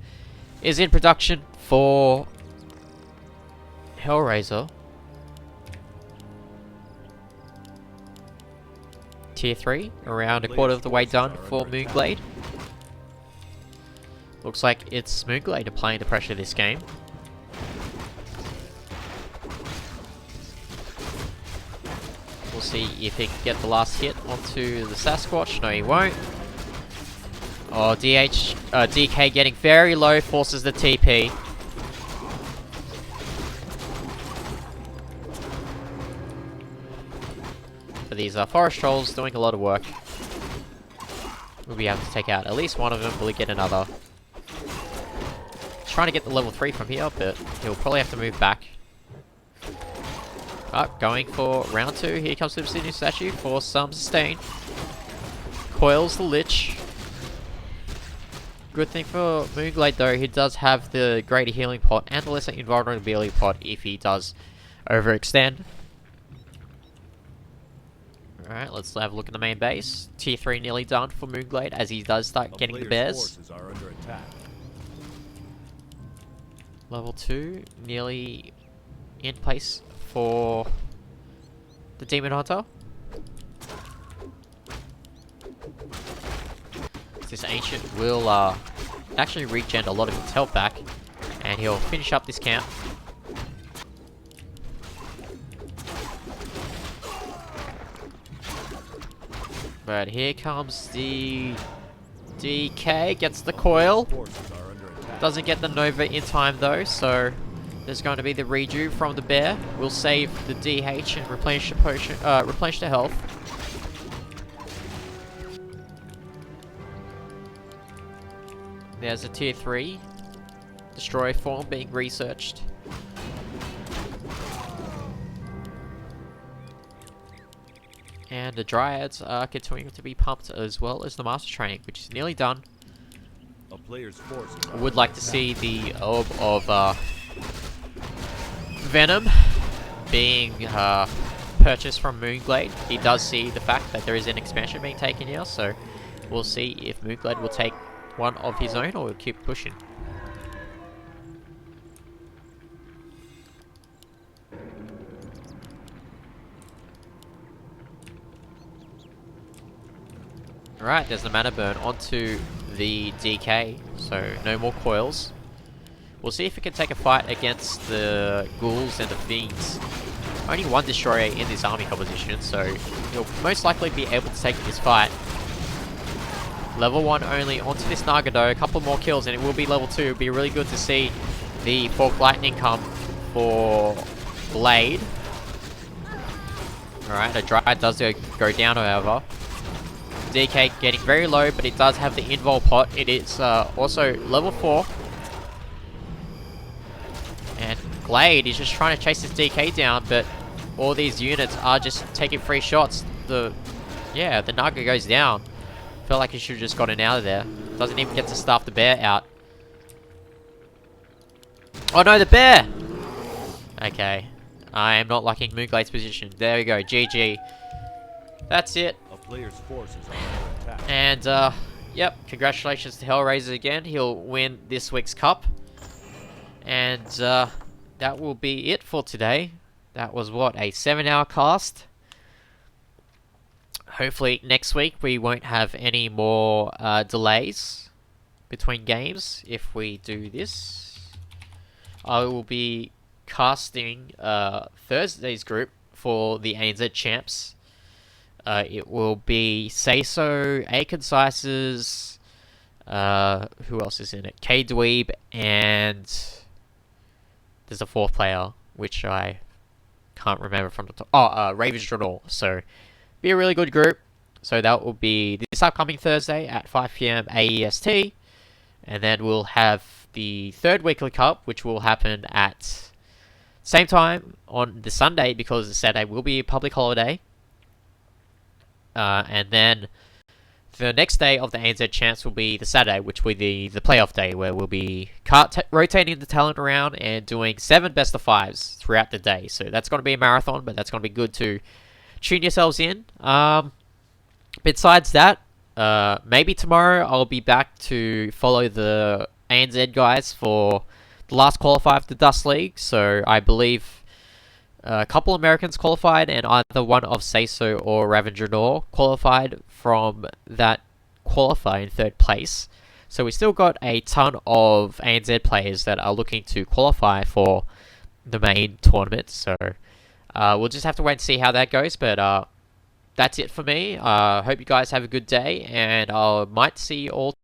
is in production for HellraiseR. Tier 3, around a quarter of the way done for mOOnGLaDe. Looks like it's mOOnGLaDe applying the pressure this game. We'll see if he can get the last hit onto the Sasquatch. No, he won't. Oh, DK getting very low, forces the TP. But these forest trolls doing a lot of work. We'll be able to take out at least one of them. Will he get another? Trying to get the level 3 from here, but he'll probably have to move back. Going for round 2. Here comes the Obsidian Statue for some sustain. Coils the Lich. Good thing for mOOnGLaDe though, he does have the greater healing pot and the lesser invulnerability pot if he does overextend. Alright, let's have a look at the main base. Tier 3 nearly done for mOOnGLaDe as he does start getting the bears. Are under attack. Level 2 nearly in place for the Demon Hunter. This Ancient will actually regen a lot of his health back, and he'll finish up this camp. But here comes the DK, gets the coil. Doesn't get the Nova in time though, so there's going to be the redo from the bear. We'll save the DH and replenish the potion, replenish the health. There's a tier 3 destroy form being researched. And the Dryads are continuing to be pumped as well as the Master Training, which is nearly done. A player's forces I would like to see the Orb of Venom being purchased from mOOnGLaDe. He does see the fact that there is an expansion being taken here, so we'll see if mOOnGLaDe will take one of his own or will keep pushing. Alright, there's the mana burn onto the DK, so no more coils. We'll see if we can take a fight against the ghouls and the fiends. Only one destroyer in this army composition, so he'll most likely be able to take this fight. Level 1 only onto this Nagado, a couple more kills and it will be level 2. It'll be really good to see the Forked Lightning come for Blade. Alright, the Dryad does go down however. DK getting very low, but it does have the invul pot. It is also level 4. And Glade is just trying to chase this DK down, but all these units are just taking free shots. The Naga goes down. Felt like he should have just gotten out of there. Doesn't even get to staff the bear out. Oh no, the bear! Okay. I am not liking mOOnGLaDe's position. There we go, GG. That's it. A player's forces are under attack. And, yep, congratulations to HellraiseR again. He'll win this week's cup. And, that will be it for today. That was, what, a 7-hour cast? Hopefully next week we won't have any more delays between games if we do this. I will be casting Thursday's group for the ANZ champs. It will be Sayso, A Concises, who else is in it? K Dweeb, and there's a fourth player, which I can't remember from the top. Oh, Ravage Journal. So, be a really good group. So that will be this upcoming Thursday at 5 PM AEST. And then we'll have the third weekly cup, which will happen at same time on the Sunday, because the Saturday will be a public holiday. And then the next day of the ANZ champs will be the Saturday, which will be the playoff day, where we'll be rotating the talent around and doing 7 best of 5s throughout the day. So that's going to be a marathon, but that's going to be good to tune yourselves in. Besides that, maybe tomorrow I'll be back to follow the ANZ guys for the last qualifier of the Dust League. So I believe a couple Americans qualified, and either one of Sayso or Ravengernor qualified from that qualifier in 3rd place. So we still got a ton of ANZ players that are looking to qualify for the main tournament. So we'll just have to wait and see how that goes. But that's it for me. Hope you guys have a good day, and I might see you all